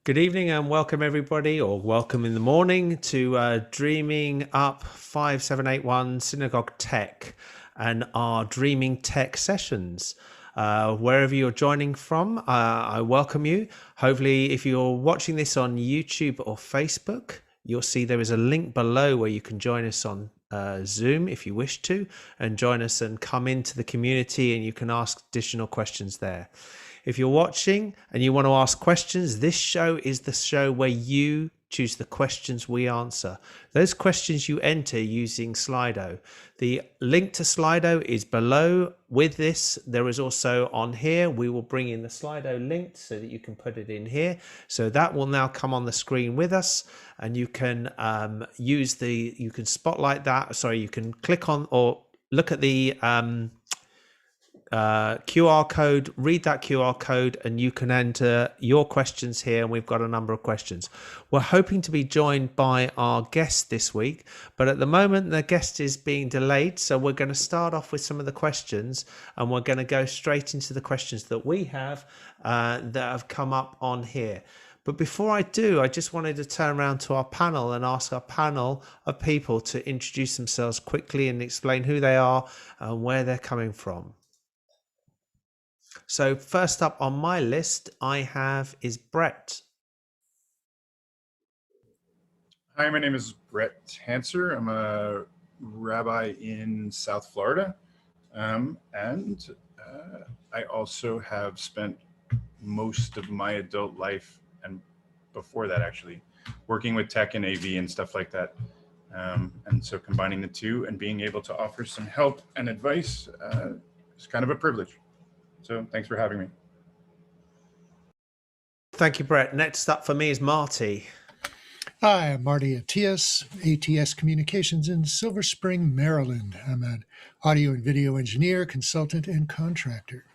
Good evening and welcome everybody, or welcome in the morning to Dreaming Up 5781 Synagogue Tech and our Dreaming Tech sessions. Wherever you're joining from, I welcome you. Hopefully, if you're watching this on YouTube or Facebook, you'll see there is a link below where you can join us on Zoom if you wish to, and join us and come into the community, and you can ask additional questions there. If you're watching and you want to ask questions, this show is the show where you choose the questions we answer. Those questions you enter using Slido. The link to Slido is below. With this, there is also on here, we will bring in the Slido link so that you can put it in here. So that will now come on the screen with us, and you can you can spotlight that. Sorry, you can click on or look at the QR code, read that QR code, and you can enter your questions here. And we've got a number of questions. We're hoping to be joined by our guest this week, but at the moment the guest is being delayed. So we're going to start off with some of the questions, and we're going to go straight into the questions that we have that have come up on here. But before I do, I just wanted to turn around to our panel and ask our panel of people to introduce themselves quickly and explain who they are and where they're coming from. So first up on my list I have is Brett. Hi, my name is Brett Hanser. I'm a rabbi in South Florida. And I also have spent most of my adult life, and before that actually, working with tech and AV and stuff like that. And so combining the two and being able to offer some help and advice is kind of a privilege. So thanks for having me. Thank you, Brett. Next up for me is Marty. Hi, I'm Marty ATS Communications in Silver Spring, Maryland. I'm an audio and video engineer, consultant, and contractor.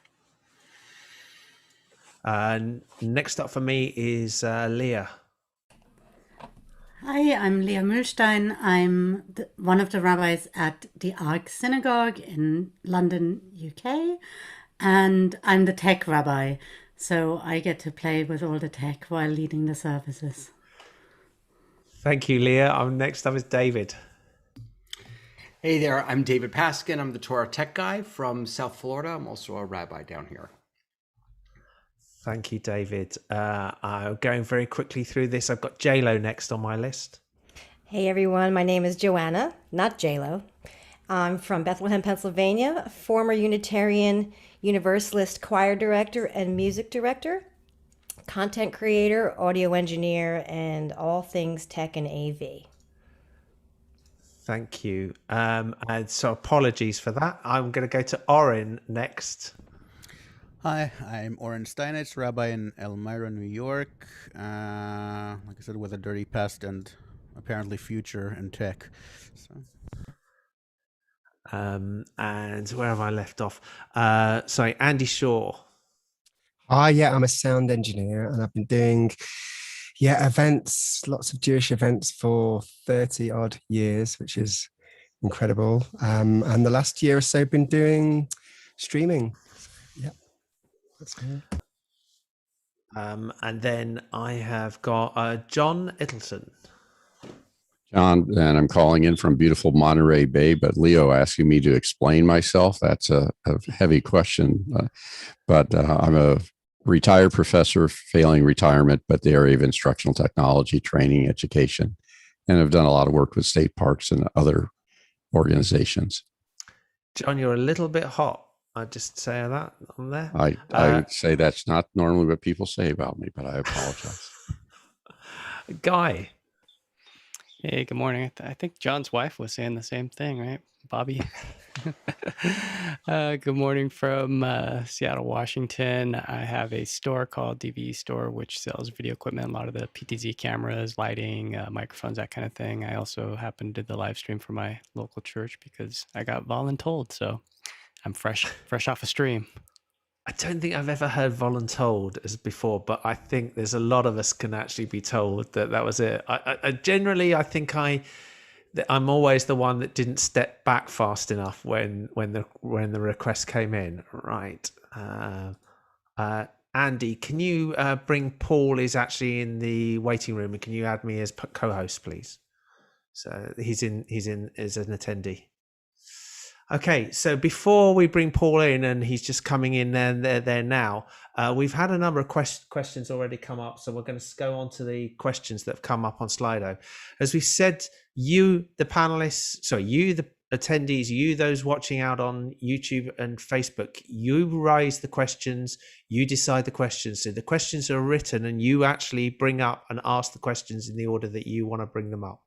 Next up for me is Leah. Hi, I'm Leah Mühlstein. I'm one of the rabbis at the Ark Synagogue in London, UK. And I'm the tech rabbi, so I get to play with all the tech while leading the services. Thank you, Leah. Next up is David. Hey there, I'm David Paskin. I'm the Torah tech guy from South Florida. I'm also a rabbi down here. Thank you, David. I'm going very quickly through this. I've got JLo next on my list. Hey everyone, my name is Joanna, not JLo. I'm from Bethlehem, Pennsylvania, former Unitarian Universalist choir director and music director, content creator, audio engineer, and all things tech and AV. Thank you. And so apologies for that. I'm going to go to Oren next. Hi, I'm Oren Steinitz, rabbi in Elmira, New York. Like I said, with a dirty past and apparently future in tech. So. And where have I left off? Sorry, Andy Shaw. Yeah, I'm a sound engineer, and I've been doing events, lots of Jewish events for 30 odd years, which is incredible. And the last year or so been doing streaming. Yeah, that's good. And then I have got John Ittleton. John, and I'm calling in from beautiful Monterey Bay, but Leo asking me to explain myself. That's a heavy question. But I'm a retired professor failing retirement, but the area of instructional technology, training, education, and I've done a lot of work with state parks and other organizations. John, you're a little bit hot. I just say that on there. I say that's not normally what people say about me, but I apologize. Guy. Hey, good morning. I think John's wife was saying the same thing, right? Bobby. Good morning from Seattle, Washington. I have a store called DVE Store, which sells video equipment, a lot of the PTZ cameras, lighting, microphones, that kind of thing. I also happen to do the live stream for my local church because I got voluntold, so I'm fresh off a stream. I don't think I've ever heard voluntold as before, but I think there's a lot of us can actually be told that was it. I generally, I think I'm always the one that didn't step back fast enough when the request came in. Right. Andy, can you bring Paul is actually in the waiting room, and can you add me as co-host, please? So he's in as an attendee. Okay, so before we bring Paul in, and he's just coming in there now, we've had a number of questions already come up, so we're going to go on to the questions that have come up on Slido. As we said, you, the panelists, sorry, you, the attendees, you, those watching out on YouTube and Facebook, you raise the questions, you decide the questions. So the questions are written, and you actually bring up and ask the questions in the order that you want to bring them up.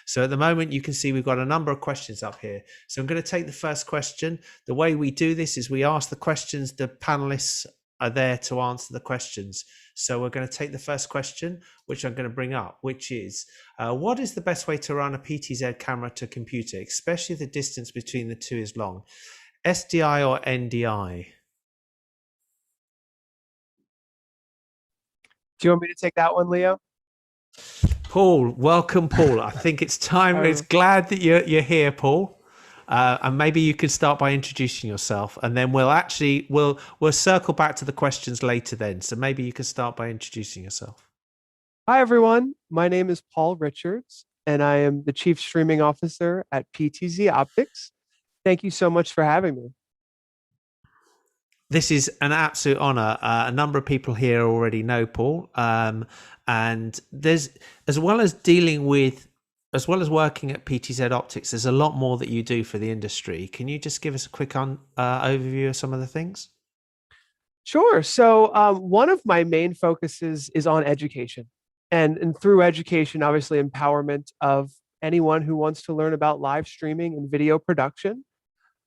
So at the moment, you can see we've got a number of questions up here. So I'm going to take the first question. The way we do this is we ask the questions, the panelists are there to answer the questions. So we're going to take the first question, which I'm going to bring up, which is, what is the best way to run a PTZ camera to computer, especially if the distance between the two is long? SDI or NDI? Do you want me to take that one, Leo? Paul, welcome, Paul. I think it's time. It's glad that you're here, Paul. And maybe you could start by introducing yourself, and then we'll circle back to the questions later then. So maybe you could start by introducing yourself. Hi, everyone. My name is Paul Richards, and I am the Chief Streaming Officer at PTZOptics. Thank you so much for having me. This is an absolute honor. A number of people here already know Paul. And there's, as well as working at PTZOptics, there's a lot more that you do for the industry. Can you just give us a quick overview of some of the things? Sure. So one of my main focuses is on education, and through education, obviously empowerment of anyone who wants to learn about live streaming and video production.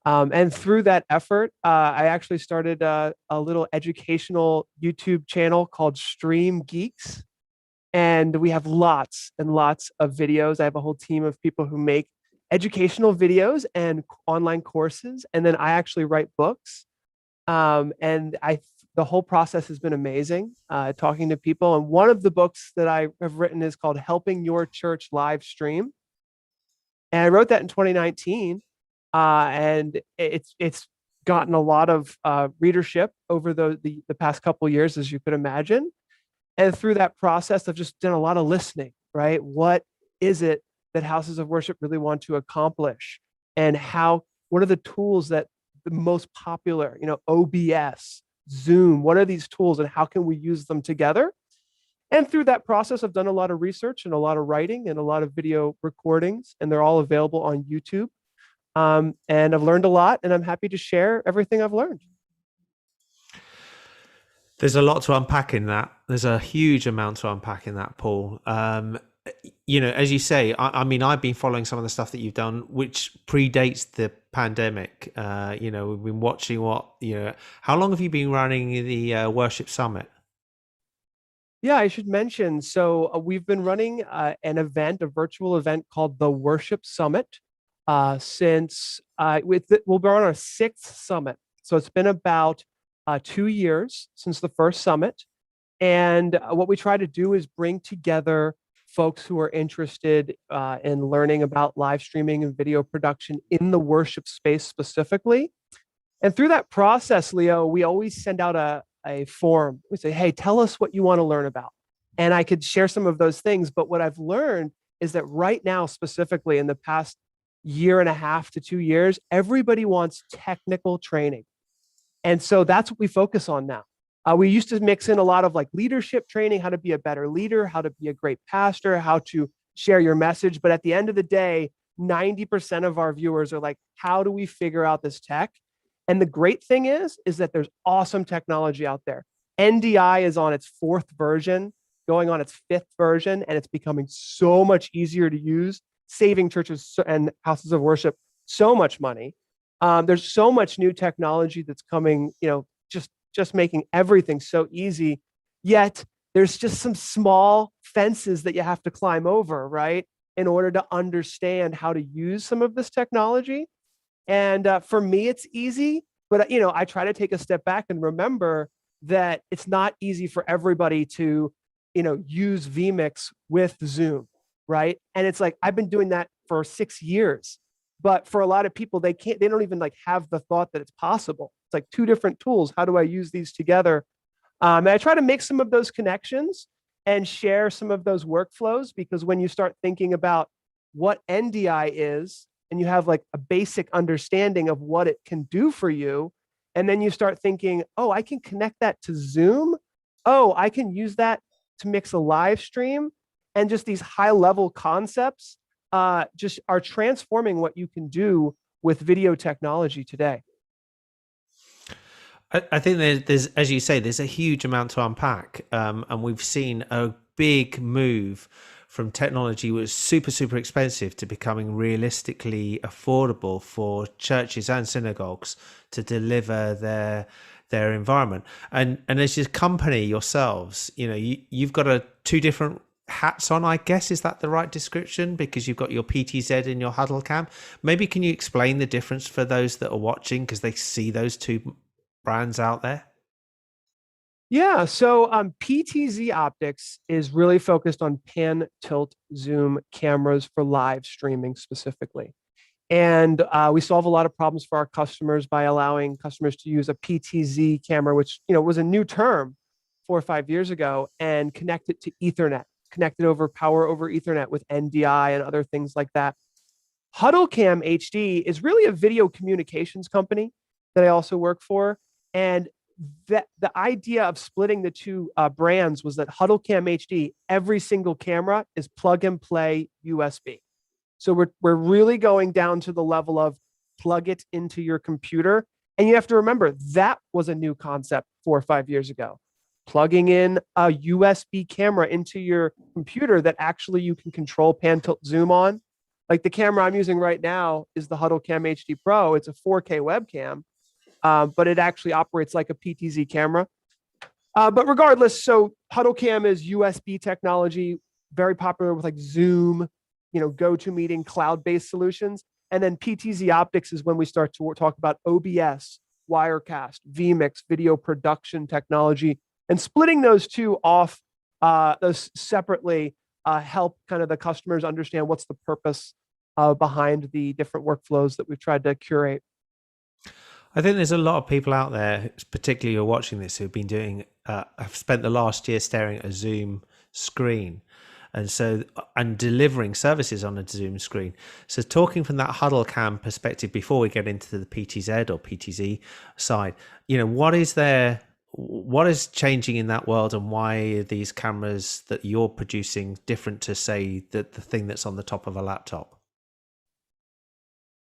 And through that effort, I actually started a little educational YouTube channel called Stream Geeks. And we have lots and lots of videos. I have a whole team of people who make educational videos and online courses. And then I actually write books. The whole process has been amazing, talking to people. And one of the books that I have written is called Helping Your Church Live Stream. And I wrote that in 2019. And it's gotten a lot of readership over the past couple of years, as you could imagine. And through that process, I've just done a lot of listening, right? What is it that houses of worship really want to accomplish? And what are the tools that the most popular, OBS, Zoom, what are these tools and how can we use them together? And through that process, I've done a lot of research and a lot of writing and a lot of video recordings, and they're all available on YouTube. And I've learned a lot, and I'm happy to share everything I've learned. There's a lot to unpack in that. There's a huge amount to unpack in that, Paul. As you say, I mean, I've been following some of the stuff that you've done, which predates the pandemic. We've been watching how long have you been running the Worship Summit? Yeah, I should mention. So we've been running a virtual event called the Worship Summit since we'll be on our 6th summit. So it's been about 2 years since the first summit. And what we try to do is bring together folks who are interested in learning about live streaming and video production in the worship space specifically. And through that process, Leo, we always send out a form. We say, hey, tell us what you want to learn about. And I could share some of those things. But what I've learned is that right now, specifically in the past year and a half to 2 years, everybody wants technical training. And so that's what we focus on now. We used to mix in a lot of leadership training, how to be a better leader, how to be a great pastor, how to share your message. But at the end of the day, 90% of our viewers are like, how do we figure out this tech? And the great thing is that there's awesome technology out there. NDI is on its 4th version, going on its 5th version, and it's becoming so much easier to use, saving churches and houses of worship so much money. There's so much new technology that's coming, just making everything so easy. Yet there's just some small fences that you have to climb over, right, in order to understand how to use some of this technology. And for me, it's easy, but I try to take a step back and remember that it's not easy for everybody to, use vMix with Zoom, right? And it's like I've been doing that for 6 years. But for a lot of people, they don't even have the thought that it's possible. It's like 2 different tools. How do I use these together? And I try to make some of those connections and share some of those workflows, because when you start thinking about what NDI is and you have like a basic understanding of what it can do for you, and then you start thinking, oh, I can connect that to Zoom. Oh, I can use that to mix a live stream. And just these high level concepts just are transforming what you can do with video technology today. I think there's, as you say, there's a huge amount to unpack, and we've seen a big move from technology which was super expensive to becoming realistically affordable for churches and synagogues to deliver their environment. And as your company yourselves, you've got two different hats on, I guess. Is that the right description? Because you've got your PTZ and your Huddle Cam. Maybe can you explain the difference for those that are watching, because they see those two brands out there? Yeah, so PTZOptics is really focused on pan, tilt, zoom cameras for live streaming specifically. And we solve a lot of problems for our customers by allowing customers to use a PTZ camera, which was a new term 4 or 5 years ago, and connect it to Ethernet, connect it over power over Ethernet with NDI and other things like that. HuddleCam HD is really a video communications company that I also work for. And the idea of splitting the two brands was that HuddleCam HD, every single camera is plug and play USB. So we're really going down to the level of plug it into your computer. And you have to remember, that was a new concept 4 or 5 years ago. Plugging in a USB camera into your computer that actually you can control pan, tilt, zoom on. Like the camera I'm using right now is the HuddleCam HD Pro. It's a 4K webcam, but it actually operates like a PTZ camera. But regardless, so HuddleCam is USB technology, very popular with like Zoom, GoToMeeting, cloud-based solutions. And then PTZOptics is when we start to talk about OBS, Wirecast, vMix, video production technology, and splitting those two off, those separately help kind of the customers understand what's the purpose behind the different workflows that we've tried to curate. I think there's a lot of people out there, particularly who are watching this, who've been doing, have spent the last year staring at a Zoom screen. And delivering services on a Zoom screen. So talking from that Huddle Cam perspective, before we get into the PTZ or PTZ side, what is changing in that world, and why are these cameras that you're producing different to, say, the thing that's on the top of a laptop?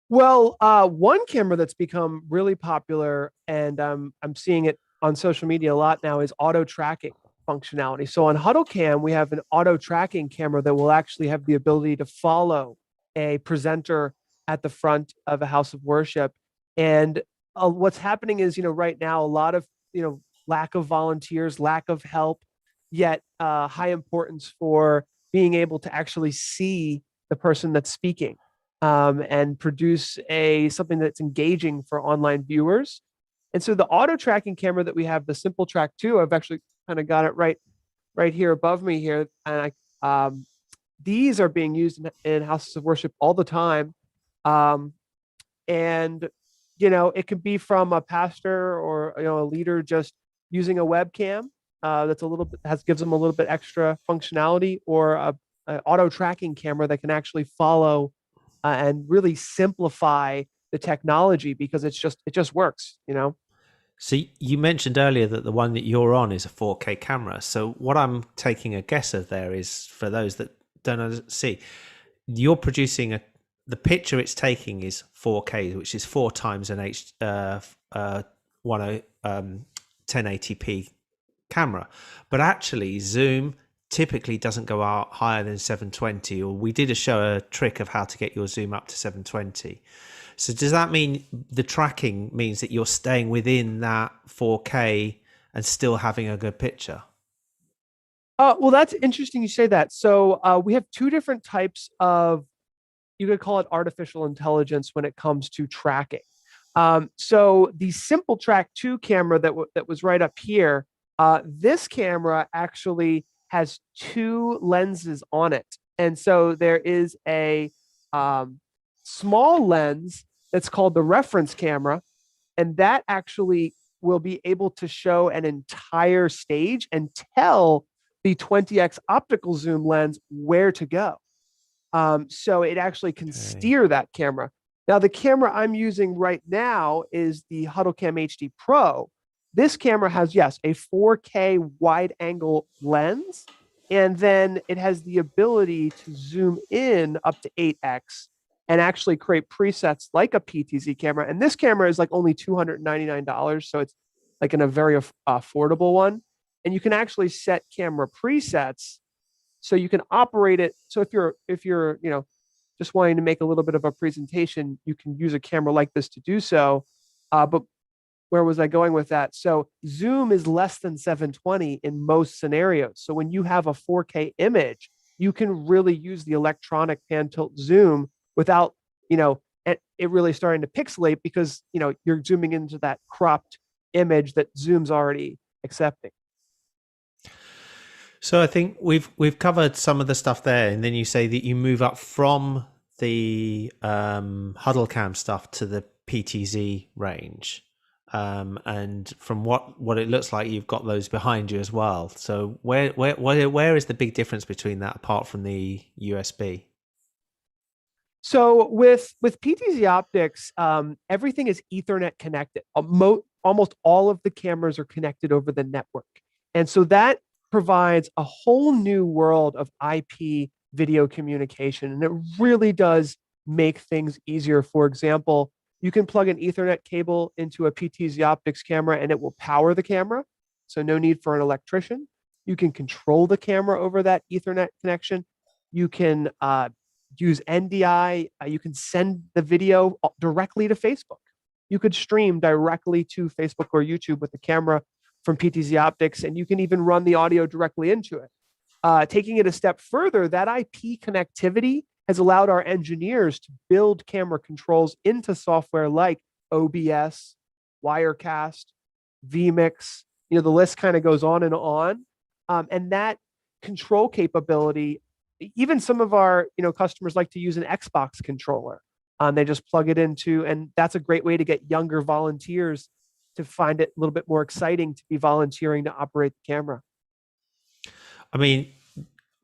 Well, one camera that's become really popular, and I'm seeing it on social media a lot now, is auto tracking functionality. So on HuddleCam, we have an auto tracking camera that will actually have the ability to follow a presenter at the front of a house of worship. And what's happening is, right now, a lot of, lack of volunteers, lack of help, yet high importance for being able to actually see the person that's speaking, and produce something that's engaging for online viewers. And so the auto tracking camera that we have, the Simple Track 2, I've actually kind of got it right here above me here. And these are being used in houses of worship all the time. And, it could be from a pastor or, a leader just using a webcam that's gives them a little bit extra functionality, or a auto tracking camera that can actually follow and really simplify the technology, because it just works, So you mentioned earlier that the one that you're on is a 4K camera. So what I'm taking a guess of there is, for those that don't see, you're producing the picture it's taking is 4K, which is 4 times an 1080p camera. But actually, Zoom typically doesn't go out higher than 720, or we did a trick of how to get your Zoom up to 720. So does that mean the tracking means that you're staying within that 4K and still having a good picture? Well, that's interesting you say that. So we have two different types of, you could call it artificial intelligence when it comes to tracking. So the Simple Track 2 camera that was right up here, this camera actually has 2 lenses on it. And so there is a small lens that's called the reference camera, and that actually will be able to show an entire stage and tell the 20x optical zoom lens where to go. So it actually can steer that camera. Now, the camera I'm using right now is the HuddleCam HD Pro. This camera has, yes, a 4K wide angle lens, and then it has the ability to zoom in up to 8x and actually create presets like a PTZ camera. And this camera is like only $299, so it's like in a very affordable one. And you can actually set camera presets so you can operate it. So if you're just wanting to make a little bit of a presentation, you can use a camera like this to do so. But where was I going with that? So zoom is less than 720 in most scenarios. So when you have a 4K image, you can really use the electronic pan tilt zoom without, it really starting to pixelate, because, you're zooming into that cropped image that Zoom's already accepting. So I think we've covered some of the stuff there, and then you say that you move up from the HuddleCam stuff to the PTZ range, and from what it looks like, you've got those behind you as well. So where is the big difference between that, apart from the USB? So with PTZOptics, everything is Ethernet connected. Almost all of the cameras are connected over the network, and so that provides a whole new world of IP video communication, and it really does make things easier. For example, you can plug an Ethernet cable into a PTZOptics camera and it will power the camera, so no need for an electrician. You can control the camera over that Ethernet connection. You can use NDI. You can send the video directly to Facebook. You could stream directly to Facebook or YouTube with the camera from PTZOptics, and you can even run the audio directly into it. Taking it a step further, that IP connectivity has allowed our engineers to build camera controls into software like OBS, Wirecast, vMix. The list kind of goes on and on. And that control capability, even some of our customers like to use an Xbox controller. They just plug it into, and that's a great way to get younger volunteers to find it a little bit more exciting to be volunteering to operate the camera. I mean,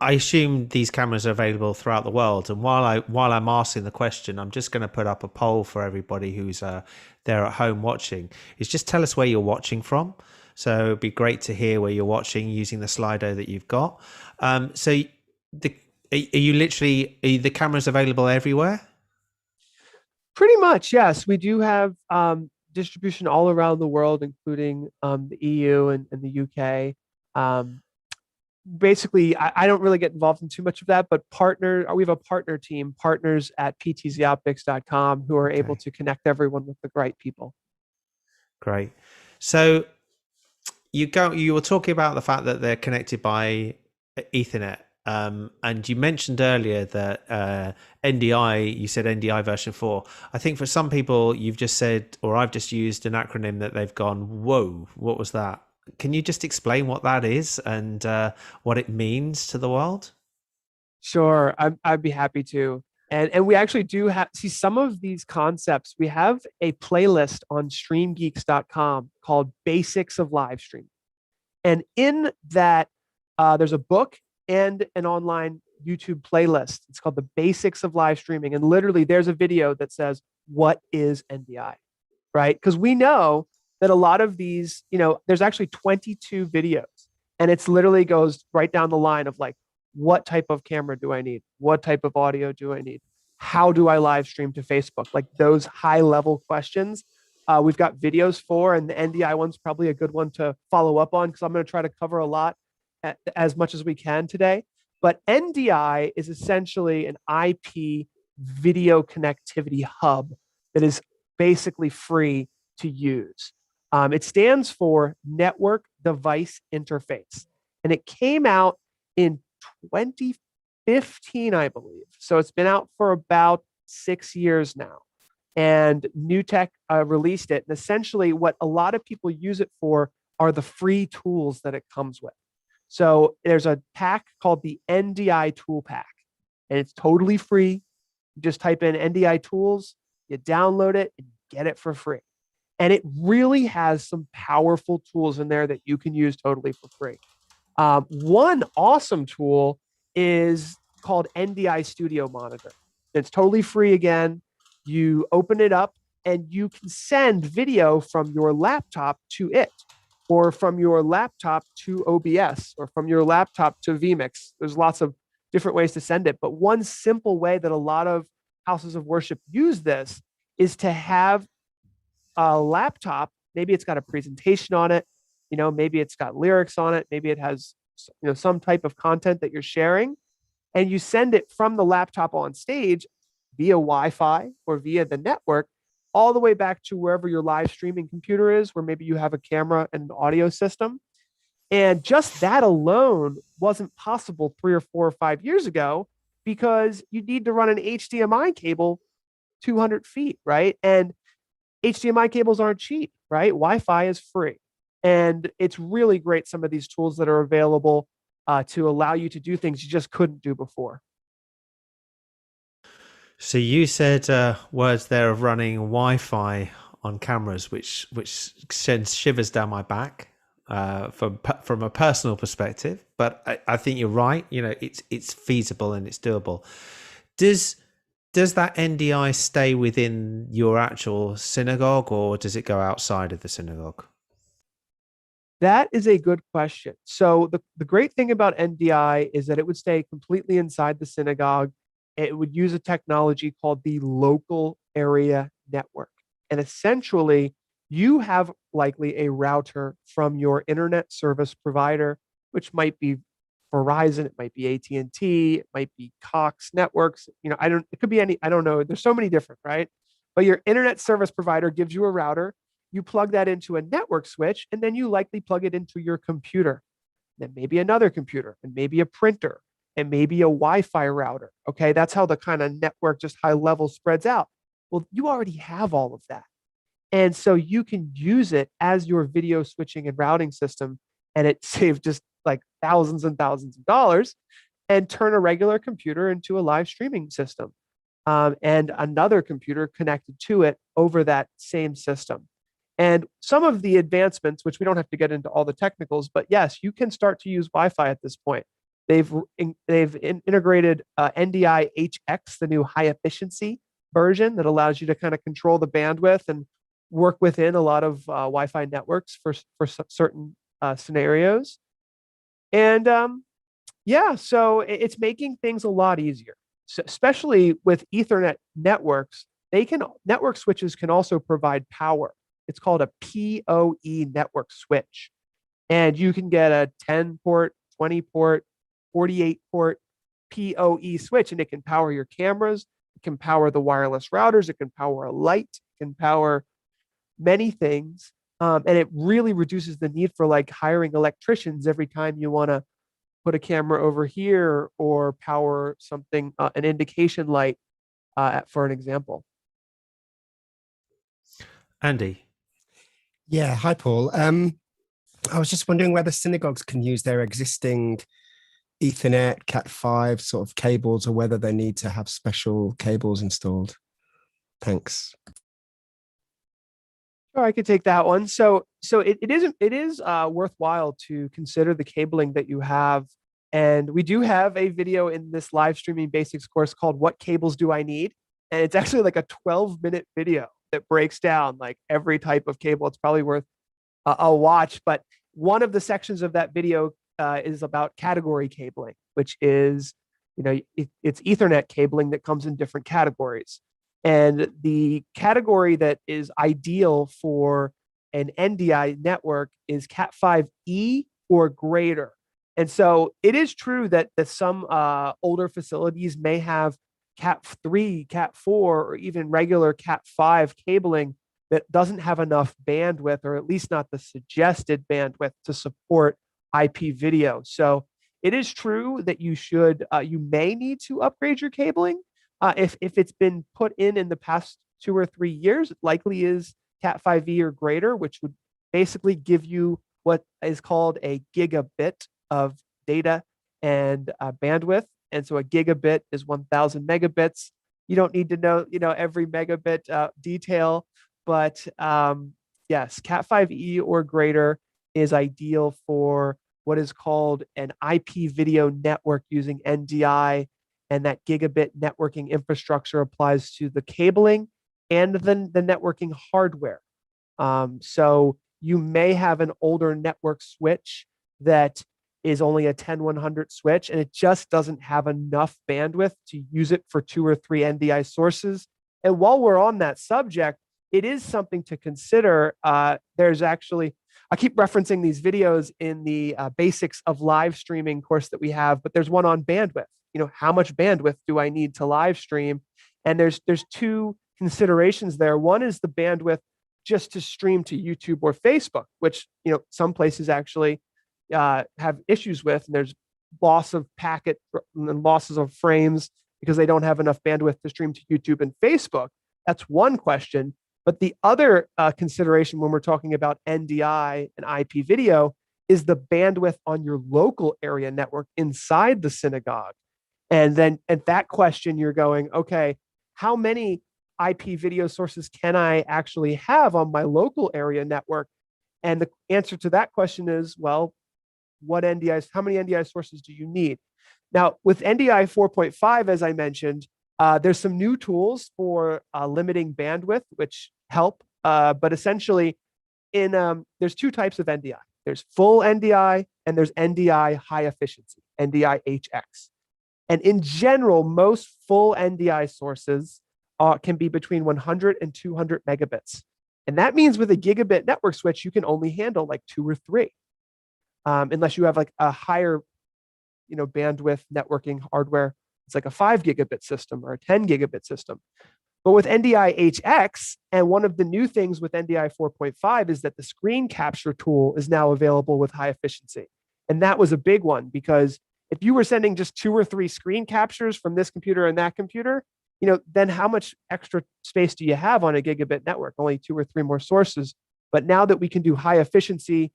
I assume these cameras are available throughout the world. And while I'm asking the question, I'm just going to put up a poll for everybody who's there at home watching. Is just tell us where you're watching from. So it'd be great to hear where you're watching using the Slido that you've got. So are the cameras available everywhere? Pretty much, yes. We do have distribution all around the world, including the EU and the UK. Basically, I don't really get involved in too much of that, but we have a partner team, partners at PTZOptics.com, who are able to connect everyone with the right people. Great. So you were talking about the fact that they're connected by Ethernet. And you mentioned earlier that NDI, you said NDI version 4. I think for some people you've just said, or I've just used an acronym that they've gone, whoa, what was that? Can you just explain what that is and what it means to the world? Sure, I'd be happy to. And we actually do see some of these concepts. We have a playlist on streamgeeks.com called Basics of Live Stream. And in that, there's a book and an online YouTube playlist. It's called The Basics of Live Streaming. And literally there's a video that says, what is NDI, right? Because we know that a lot of these, there's actually 22 videos, and it's literally goes right down the line of like, what type of camera do I need? What type of audio do I need? How do I live stream to Facebook? Like those high level questions. We've got videos for, and the NDI one's probably a good one to follow up on, because I'm going to try to cover a lot as much as we can today. But NDI is essentially an IP video connectivity hub that is basically free to use. It stands for Network Device Interface, and it came out in 2015, I believe. So it's been out for about 6 years now. And NewTek released it. And essentially what a lot of people use it for are the free tools that it comes with. So there's a pack called the NDI Tool Pack, and it's totally free. You just type in NDI Tools, you download it, and get it for free. And it really has some powerful tools in there that you can use totally for free. One awesome tool is called NDI Studio Monitor. It's totally free again. You open it up and you can send video from your laptop to it, or from your laptop to OBS, or from your laptop to vMix. There's lots of different ways to send it. But one simple way that a lot of houses of worship use this is to have a laptop. Maybe it's got a presentation on it, maybe it's got lyrics on it, maybe it has some type of content that you're sharing, and you send it from the laptop on stage via Wi-Fi or via the network all the way back to wherever your live streaming computer is, where maybe you have a camera and an audio system. And just that alone wasn't possible 3 or 4 or 5 years ago, because you need to run an HDMI cable 200 feet, right? And HDMI cables aren't cheap, right? Wi-Fi is free. And it's really great, some of these tools that are available to allow you to do things you just couldn't do before. So you said words there of running Wi-Fi on cameras, which sends shivers down my back from a personal perspective. But I think you're right. It's feasible and it's doable. Does that NDI stay within your actual synagogue, or does it go outside of the synagogue? That is a good question. So the great thing about NDI is that it would stay completely inside the synagogue. It would use a technology called the local area network. And essentially, you have likely a router from your internet service provider, which might be Verizon, it might be AT&T, it might be Cox Networks. It could be any, I don't know. There's so many different, right? But your internet service provider gives you a router. You plug that into a network switch, and then you likely plug it into your computer, then maybe another computer, and maybe a printer, and maybe a Wi-Fi router. Okay, that's how the kind of network, just high level, spreads out. Well, you already have all of that. And so you can use it as your video switching and routing system, and it saves just like thousands and thousands of dollars, and turn a regular computer into a live streaming system, and another computer connected to it over that same system. And some of the advancements, which we don't have to get into all the technicals, but yes, you can start to use Wi-Fi at this point. They've integrated NDI HX, the new high efficiency version that allows you to kind of control the bandwidth and work within a lot of Wi-Fi networks for certain scenarios. And so it's making things a lot easier, so especially with Ethernet networks. Network switches can also provide power. It's called a PoE network switch. And you can get a 10 port, 20 port, 48 port PoE switch, and it can power your cameras. It can power the wireless routers. It can power a light. It can power many things. And it really reduces the need for like hiring electricians every time you want to put a camera over here or power something, an indication light, for an example. Andy. Yeah, hi, Paul. I was just wondering whether synagogues can use their existing Ethernet, Cat5 sort of cables, or whether they need to have special cables installed. Thanks. Sure, I could take that one. So it is worthwhile to consider the cabling that you have. And we do have a video in this live streaming basics course called "What Cables Do I Need?" And it's actually like a 12-minute video that breaks down like every type of cable. It's probably worth a watch. But one of the sections of that video is about category cabling, which is, it's Ethernet cabling that comes in different categories. And the category that is ideal for an NDI network is Cat5e or greater. And so it is true that some older facilities may have Cat3, Cat4, or even regular Cat5 cabling that doesn't have enough bandwidth, or at least not the suggested bandwidth, to support IP video. So it is true that you may need to upgrade your cabling. If it's been put in the past 2 or 3 years, it likely is Cat5e or greater, which would basically give you what is called a gigabit of data and bandwidth. And so a gigabit is 1,000 megabits. You don't need to know, every megabit detail, but yes, Cat 5e or greater is ideal for what is called an IP video network using NDI, and that gigabit networking infrastructure applies to the cabling and then the networking hardware. So you may have an older network switch that is only a 10100 switch, and it just doesn't have enough bandwidth to use it for 2 or 3 NDI sources. And while we're on that subject, it is something to consider. There's actually, I keep referencing these videos in the basics of live streaming course that we have, but there's one on bandwidth. You know, how much bandwidth do I need to live stream? And there's 2 considerations there. One is the bandwidth just to stream to YouTube or Facebook, which, you know, some places actually have issues with, and there's loss of packet and losses of frames because they don't have enough bandwidth to stream to YouTube and Facebook. That's one question. But the other consideration when we're talking about NDI and IP video is the bandwidth on your local area network inside the synagogue. And then at that question, you're going, okay, how many IP video sources can I actually have on my local area network? And the answer to that question is, well, what NDIs, how many NDI sources do you need? Now, with NDI 4.5, as I mentioned, there's some new tools for limiting bandwidth, which help. But essentially, there's 2 types of NDI. There's full NDI and there's NDI high efficiency, NDI HX. And in general, most full NDI sources can be between 100 and 200 megabits. And that means with a gigabit network switch, you can only handle like 2 or 3, unless you have like a higher, you know, bandwidth networking hardware. It's like a 5 gigabit system or a 10 gigabit system. But with NDI HX, and one of the new things with NDI 4.5 is that the screen capture tool is now available with high efficiency. And that was a big one, because if you were sending just 2 or 3 screen captures from this computer and that computer, you know, then how much extra space do you have on a gigabit network? Only 2 or 3 more sources. But now that we can do high efficiency,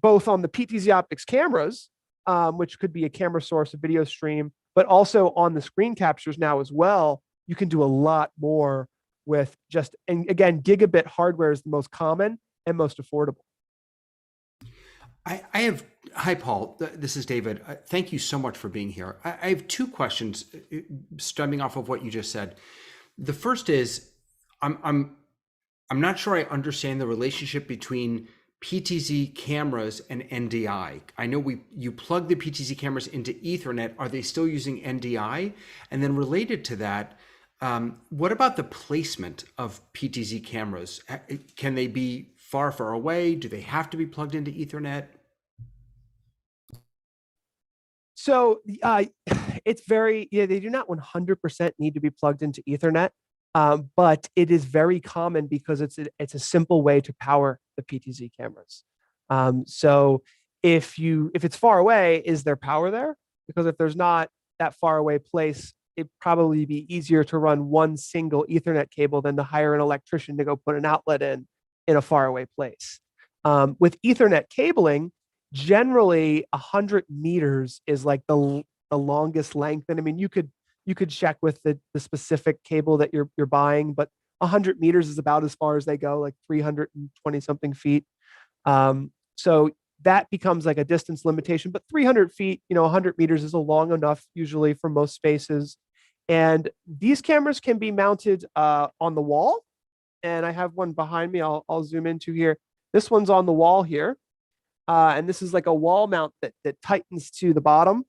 both on the PTZOptics cameras, which could be a camera source, a video stream, but also on the screen captures now as well, you can do a lot more with just, and again, gigabit hardware is the most common and most affordable. Hi, Paul. This is David. Thank you so much for being here. I have 2 questions stemming off of what you just said. The first is, I'm not sure I understand the relationship between PTZ cameras and NDI. I know you plug the PTZ cameras into Ethernet. Are they still using NDI? And then related to that, what about the placement of PTZ cameras? Can they be far, far away? Do they have to be plugged into Ethernet? So it's very, they do not 100% need to be plugged into Ethernet, but it is very common because it's a simple way to power the PTZ cameras. So if it's far away, is there power there? Because if there's not that far away place, it'd probably be easier to run one single Ethernet cable than to hire an electrician to go put an outlet in a faraway place. With Ethernet cabling, generally 100 meters is like the longest length. And I mean, you could check with the specific cable that you're buying, but 100 meters is about as far as they go, like 320 something feet. So that becomes like a distance limitation, but 300 feet, 100 meters is a long enough usually for most spaces. And these cameras can be mounted on the wall. And I have one behind me. I'll zoom into here. This one's on the wall here. And this is like a wall mount that tightens to the bottom.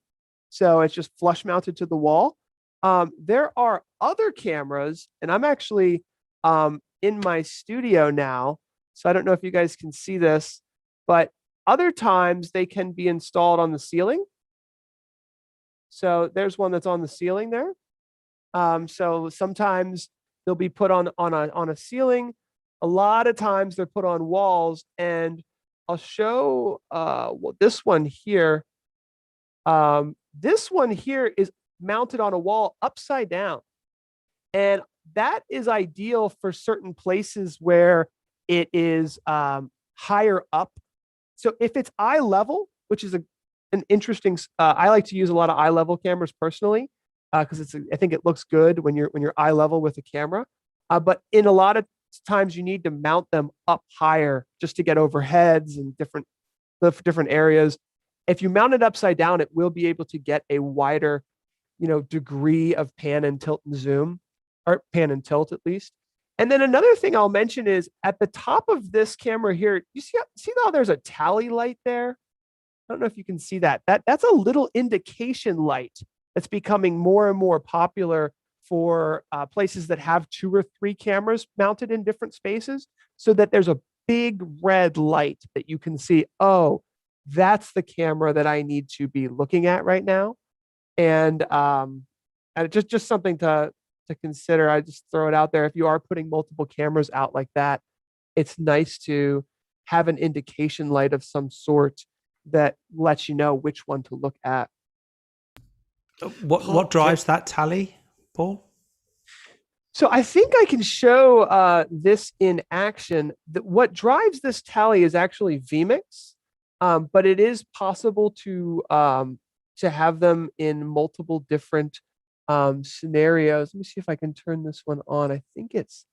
So it's just flush mounted to the wall. There are other cameras, and I'm actually in my studio now. So I don't know if you guys can see this, but other times they can be installed on the ceiling. So there's one that's on the ceiling there. So sometimes they'll be put on a ceiling. A lot of times they're put on walls, and I'll show this one here. This one here is mounted on a wall upside down. And that is ideal for certain places where it is higher up. So if it's eye level, which is an interesting, I like to use a lot of eye level cameras personally, because I think it looks good when you're eye level with a camera. But in a lot of times you need to mount them up higher just to get overheads and different areas. If you mount it upside down, it will be able to get a wider, degree of pan and tilt and zoom, or pan and tilt at least. And then another thing I'll mention is at the top of this camera here, you see how there's a tally light there? I don't know if you can see that. That's a little indication light that's becoming more and more popular for places that have 2 or 3 cameras mounted in different spaces, so that there's a big red light that you can see, oh, that's the camera that I need to be looking at right now. And just something to consider. I just throw it out there. If you are putting multiple cameras out like that, it's nice to have an indication light of some sort that lets you know which one to look at. What drives that tally, Paul? So I think I can show this in action. What drives this tally is actually vMix, but it is possible to have them in multiple different scenarios. Let me see if I can turn this one on. I think it's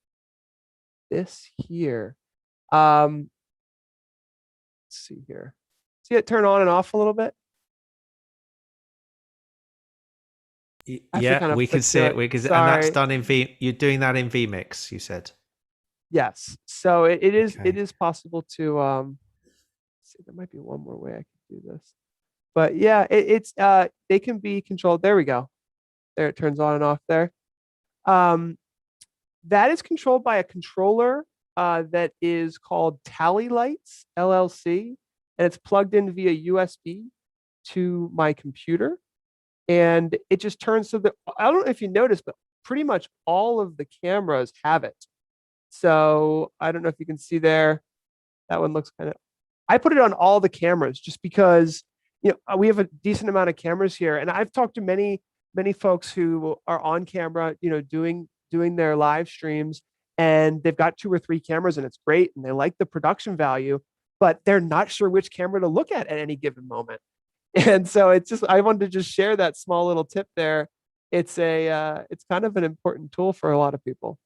this here. Let's see here. See it turn on and off a little bit? Yeah, we can see it. And that's done in You're doing that in vMix, you said. Yes. So it is possible to see. There might be one more way I can do this. But yeah, it's they can be controlled. There we go. There, it turns on and off there. That is controlled by a controller that is called Tally Lights LLC, and it's plugged in via USB to my computer. And it just turns so that, I don't know if you noticed, but pretty much all of the cameras have it. So I don't know if you can see there. That one looks kind of, I put it on all the cameras just because, we have a decent amount of cameras here. And I've talked to many folks who are on camera, doing their live streams, and they've got 2 or 3 cameras and it's great. And they like the production value, but they're not sure which camera to look at any given moment. And so I wanted to just share that small little tip there. It's kind of an important tool for a lot of people.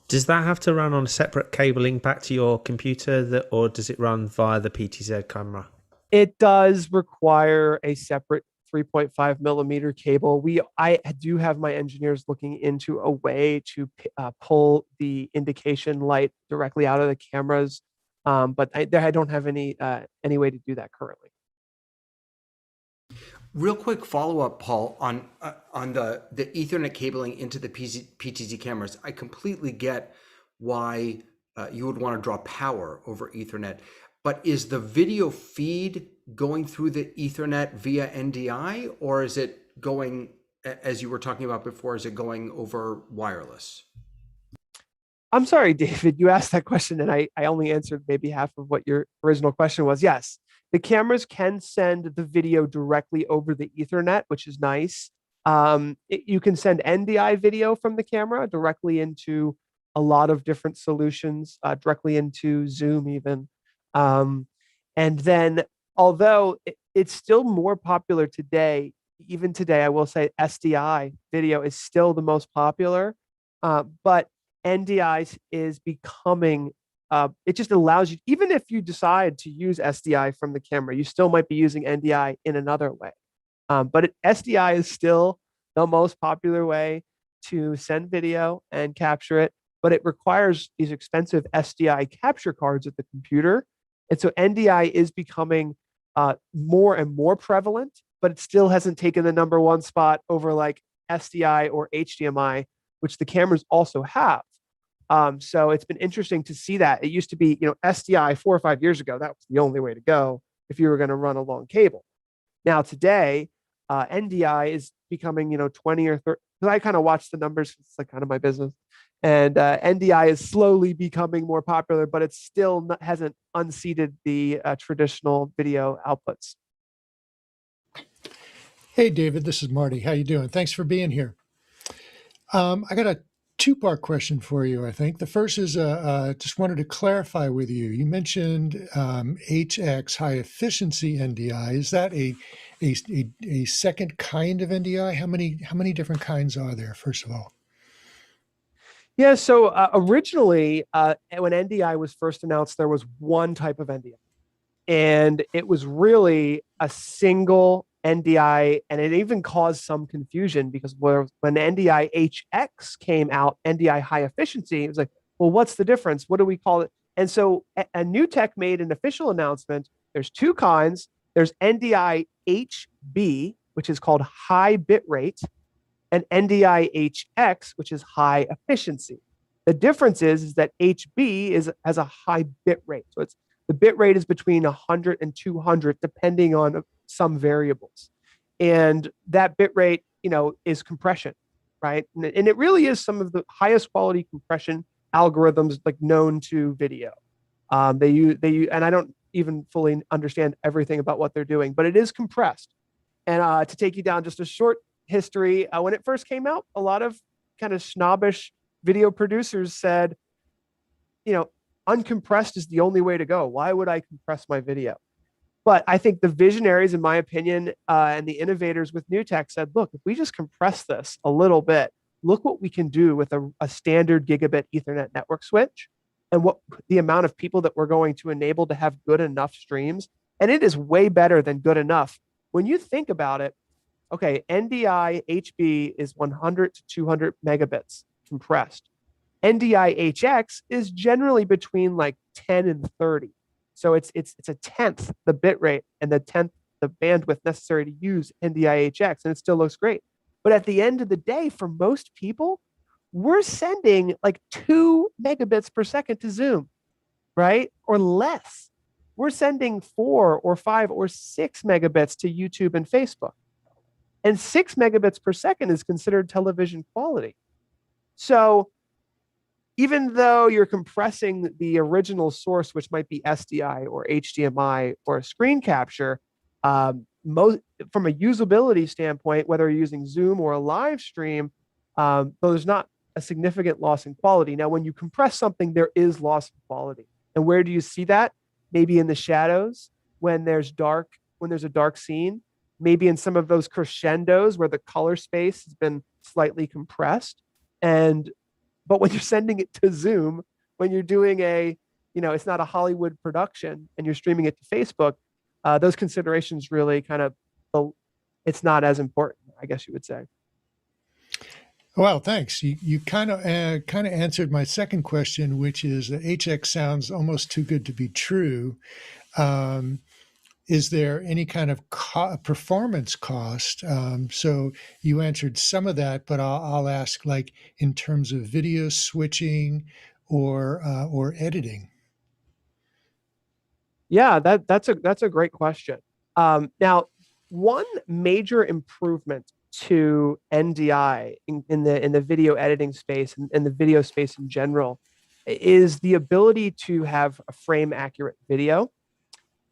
Does that have to run on separate cabling back to your computer, or does it run via the PTZ camera? It does require a separate 3.5 millimeter cable. I do have my engineers looking into a way to pull the indication light directly out of the cameras, but I don't have any way to do that currently. Real quick follow-up, Paul, on the Ethernet cabling into the PTZ cameras. I completely get why you would want to draw power over Ethernet, but is the video feed going through the Ethernet via NDI, or is it going, as you were talking about before, is it going over wireless? I'm sorry, David, you asked that question and I only answered maybe half of what your original question was. Yes. The cameras can send the video directly over the Ethernet, which is nice. You can send NDI video from the camera directly into a lot of different solutions, directly into Zoom even. And then, although it's still more popular today, even today, I will say SDI video is still the most popular, but NDI is becoming it just allows you, even if you decide to use SDI from the camera, you still might be using NDI in another way. But SDI is still the most popular way to send video and capture it, but it requires these expensive SDI capture cards at the computer. And so NDI is becoming more and more prevalent, but it still hasn't taken the #1 spot over like SDI or HDMI, which the cameras also have. So it's been interesting to see that. It used to be, SDI 4 or 5 years ago, that was the only way to go if you were going to run a long cable. Now today, NDI is becoming, 20 or 30, because I kind of watch the numbers. It's like kind of my business. And NDI is slowly becoming more popular, but it still hasn't unseated the traditional video outputs. Hey, David, this is Marty. How you doing? Thanks for being here. I got a 2-part question for you, I think. The first is just wanted to clarify with you. You mentioned HX, high efficiency NDI. Is that a second kind of NDI? How many different kinds are there, first of all? Yeah, so originally, when NDI was first announced, there was one type of NDI, and it was really a single NDI, and it even caused some confusion because when NDI HX came out, NDI high efficiency, it was like, well, what's the difference? What do we call it? And so a new tech made an official announcement. There's two kinds. There's NDI HB, which is called high bit rate, and NDI-HX, which is high efficiency. The difference is that HB has a high bit rate. So the bit rate is between 100 and 200, depending on some variables. And that bit rate, is compression, right? And it really is some of the highest quality compression algorithms like known to video. They use, and I don't even fully understand everything about what they're doing, but it is compressed. And to take you down just a short history, when it first came out, a lot of kind of snobbish video producers said, uncompressed is the only way to go. Why would I compress my video? But I think the visionaries, in my opinion, and the innovators with new tech said, look, if we just compress this a little bit, look what we can do with a standard gigabit Ethernet network switch and what the amount of people that we're going to enable to have good enough streams. And it is way better than good enough. When you think about it, okay, NDI HB is 100 to 200 megabits compressed. NDI HX is generally between like 10 and 30. So it's a tenth the bit rate and the tenth the bandwidth necessary to use NDI HX, and it still looks great. But at the end of the day, for most people, we're sending like 2 megabits per second to Zoom, right? Or less. We're sending 4 or 5 or 6 megabits to YouTube and Facebook. And 6 megabits per second is considered television quality. So even though you're compressing the original source, which might be SDI or HDMI or a screen capture, from a usability standpoint, whether you're using Zoom or a live stream, there's not a significant loss in quality. Now, when you compress something, there is loss in quality. And where do you see that? Maybe in the shadows, when there's a dark scene, maybe in some of those crescendos where the color space has been slightly compressed. But when you're sending it to Zoom, when you're doing it's not a Hollywood production and you're streaming it to Facebook, those considerations really it's not as important, I guess you would say. Well, thanks. You kind of answered my second question, which is that HX sounds almost too good to be true. Is there any kind of performance cost? So you answered some of that, but I'll ask, like, in terms of video switching or editing. Yeah, that's a great question. Now, one major improvement to NDI in the video editing space and the video space in general is the ability to have a frame accurate video.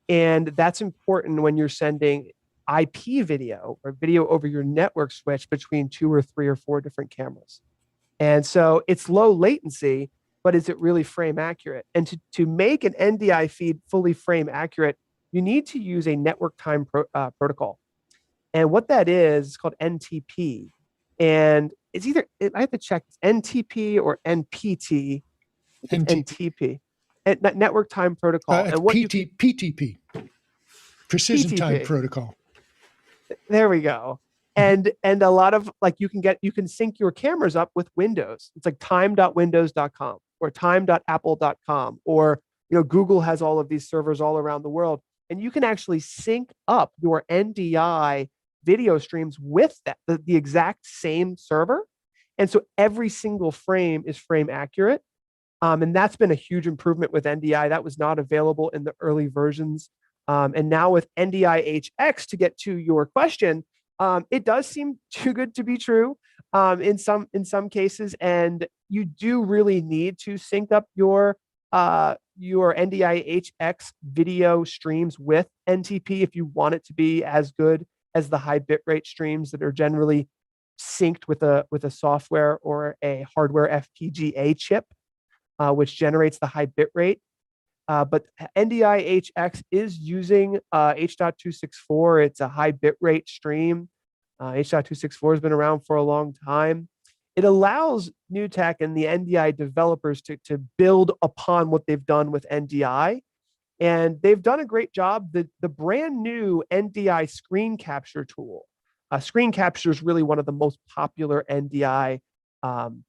And that's important when you're sending IP video or video over your network switch between 2 or 3 or 4 different cameras. And so it's low latency, but is it really frame accurate? And to make an NDI feed fully frame accurate, you need to use a network time protocol. And what that is called NTP. And it's I have to check, it's NTP or NPT. NTP. Network time protocol. And what PTP, precision PTP. time protocol. There we go. And a lot of you can sync your cameras up with Windows. It's like time.windows.com or time.apple.com, or Google has all of these servers all around the world, and you can actually sync up your NDI video streams with the exact same server, and so every single frame is frame accurate. And that's been a huge improvement with NDI. That was not available in the early versions. And now with NDI HX, to get to your question, it does seem too good to be true in some cases. And you do really need to sync up your NDI HX video streams with NTP if you want it to be as good as the high bitrate streams that are generally synced with a software or a hardware FPGA chip, which generates the high bit rate. But NDI HX is using H.264. It's a high bit rate stream. H.264 has been around for a long time. it allows new tech and the NDI developers to build upon what they've done with NDI. And they've done a great job. The brand new NDI screen capture tool. Screen capture is really one of the most popular NDI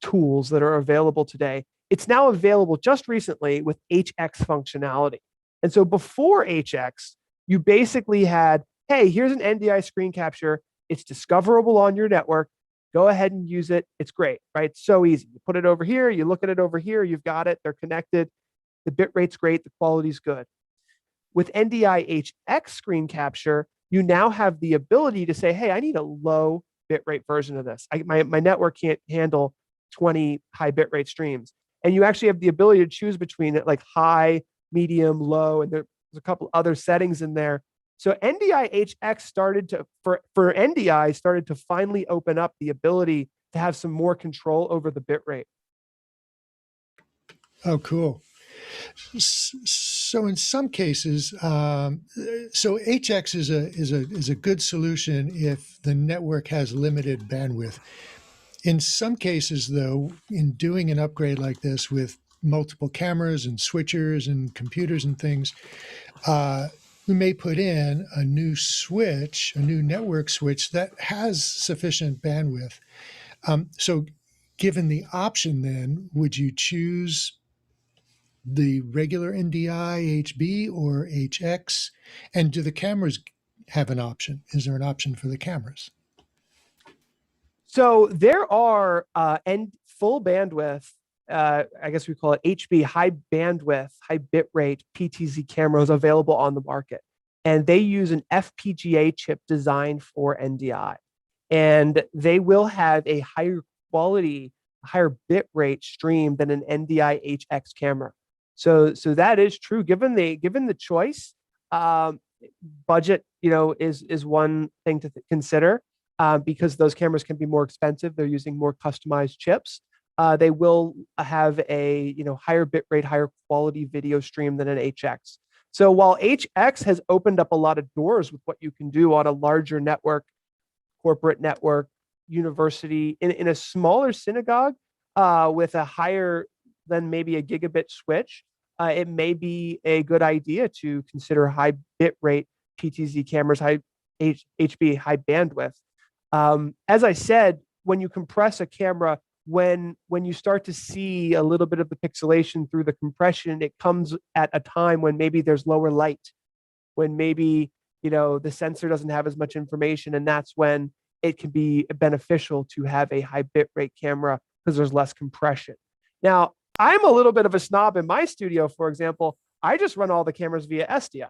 tools that are available today. It's now available just recently with HX functionality. And so before HX, you basically had, hey, here's an NDI screen capture. It's discoverable on your network. Go ahead and use it. It's great, right? It's so easy. You put it over here, you look at it over here, you've got it, they're connected. The bit rate's great, the quality's good. With NDI HX screen capture, you now have the ability to say, hey, I need a low bitrate version of this. My network can't handle 20 high bitrate streams. And you actually have the ability to choose between it, like high, medium, low, and there's a couple other settings in there. So NDI HX started to finally open up the ability to have some more control over the bitrate. Oh, cool. So in some cases, so HX is a good solution if the network has limited bandwidth. In some cases, though, in doing an upgrade like this with multiple cameras and switchers and computers and things, we may put in a new switch, a new network switch that has sufficient bandwidth. So given the option then, would you choose the regular NDI HB or HX? And do the cameras have an option? Is there an option for the cameras? So there are full bandwidth, I guess we call it HB, high bandwidth, high bitrate PTZ cameras available on the market. And they use an FPGA chip designed for NDI. And they will have a higher quality, higher bitrate stream than an NDI HX camera. So that is true. Given the choice, budget, is one thing to consider. Because those cameras can be more expensive. They're using more customized chips. They will have a higher bitrate, higher quality video stream than an HX. So while HX has opened up a lot of doors with what you can do on a larger network, corporate network, university, in a smaller synagogue with a higher than maybe a gigabit switch, it may be a good idea to consider high bitrate PTZ cameras, high HB, high bandwidth. As I said, when you compress a camera, when you start to see a little bit of the pixelation through the compression, it comes at a time when maybe there's lower light, when maybe the sensor doesn't have as much information, and that's when it can be beneficial to have a high bitrate camera because there's less compression. Now, I'm a little bit of a snob in my studio, for example. I just run all the cameras via SDI,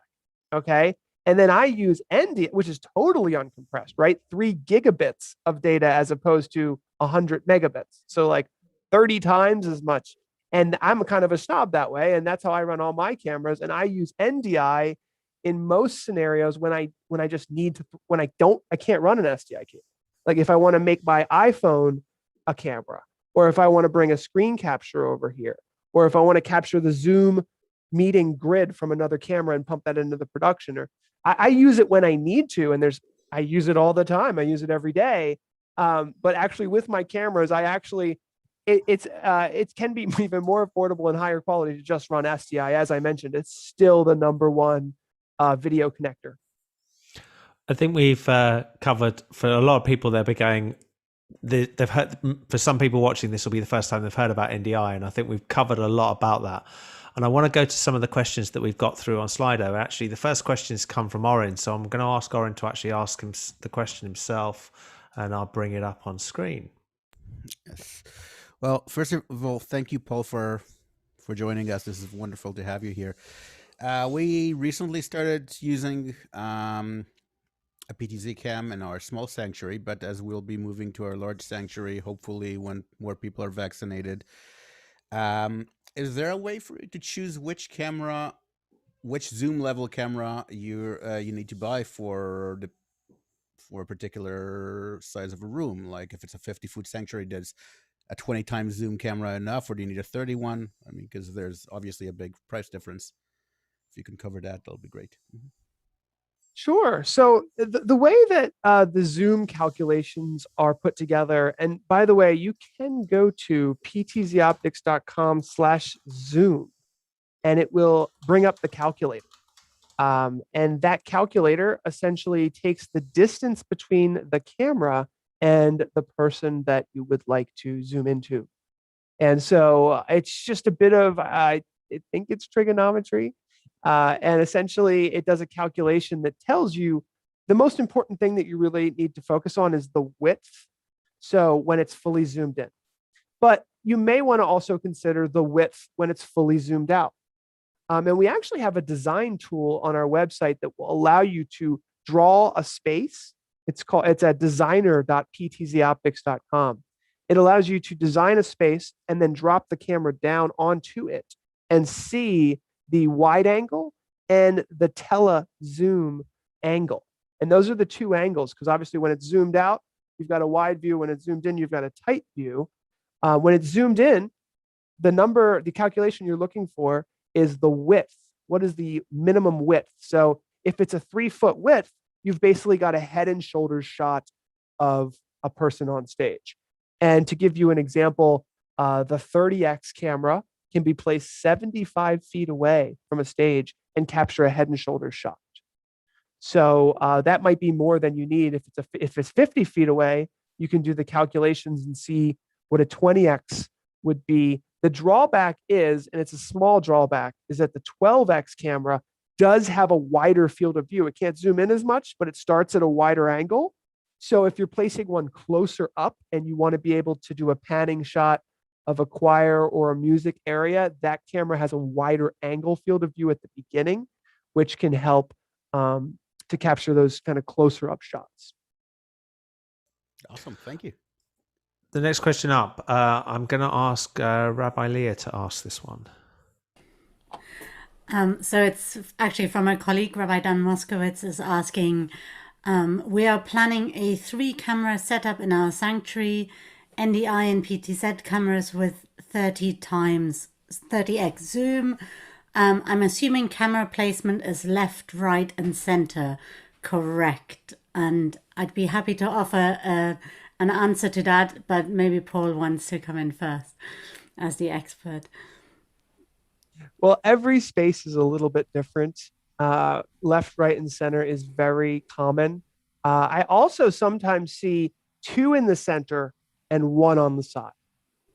okay? And then I use ND, which is totally uncompressed, right? 3 gigabits of data as opposed to 100 megabits. So like 30 times as much. And I'm kind of a snob that way. And that's how I run all my cameras. And I use NDI in most scenarios when I just need to, I can't run an SDI camera. Like if I want to make my iPhone a camera, or if I want to bring a screen capture over here, or if I want to capture the Zoom meeting grid from another camera and pump that into the production, or I use it when I need to, and I use it all the time. I use it every day. But actually, with my cameras, it can be even more affordable and higher quality to just run SDI. As I mentioned, it's still the number one video connector. I think we've covered, for a lot of people, they'll be going, they've heard, for some people watching, this will be the first time they've heard about NDI, and I think we've covered a lot about that. And I want to go to some of the questions that we've got through on Slido. Actually, the first questions come from Oren, so I'm going to ask Oren to actually ask him the question himself, and I'll bring it up on screen. Yes. Well, first of all, thank you, Paul, for joining us. This is wonderful to have you here. We recently started using a PTZ cam in our small sanctuary, but as we'll be moving to our large sanctuary, hopefully when more people are vaccinated, is there a way for you to choose which zoom level camera you need to buy for a particular size of a room? Like if it's a 50-foot sanctuary, does a 20 times zoom camera enough, or do you need a 31? I mean, because there's obviously a big price difference. If you can cover that, that'll be great. Mm-hmm. Sure. So the way that the Zoom calculations are put together, and by the way, you can go to ptzoptics.com/Zoom, and it will bring up the calculator. And that calculator essentially takes the distance between the camera and the person that you would like to zoom into. And so it's just a bit of, I think it's trigonometry. And essentially, it does a calculation that tells you the most important thing that you really need to focus on is the width. So when it's fully zoomed in. But you may want to also consider the width when it's fully zoomed out. And we actually have a design tool on our website that will allow you to draw a space. It's at designer.ptzoptics.com. It allows you to design a space and then drop the camera down onto it and see the wide angle and the tele zoom angle. And those are the two angles, because obviously when it's zoomed out, you've got a wide view. When it's zoomed in, you've got a tight view. When it's zoomed in, the calculation you're looking for is the width. What is the minimum width? So if it's a 3-foot width, you've basically got a head and shoulders shot of a person on stage. And to give you an example, the 30x camera can be placed 75 feet away from a stage and capture a head and shoulders shot. So that might be more than you need. If it's 50 feet away, you can do the calculations and see what a 20x would be. The drawback is, and it's a small drawback, is that the 12x camera does have a wider field of view. It can't zoom in as much, but it starts at a wider angle. So if you're placing one closer up and you want to be able to do a panning shot of a choir or a music area, that camera has a wider angle field of view at the beginning, which can help to capture those kind of closer up shots. Awesome. Thank you. The next question up, I'm going to ask Rabbi Leah to ask this one. So it's actually from a colleague, Rabbi Dan Moskowitz is asking, we are planning a 3-camera setup in our sanctuary, NDI and PTZ cameras with 30x zoom. I'm assuming camera placement is left, right, and center, correct? And I'd be happy to offer an answer to that, but maybe Paul wants to come in first as the expert. Well, every space is a little bit different. Left, right, and center is very common. I also sometimes see 2 in the center and 1 on the side.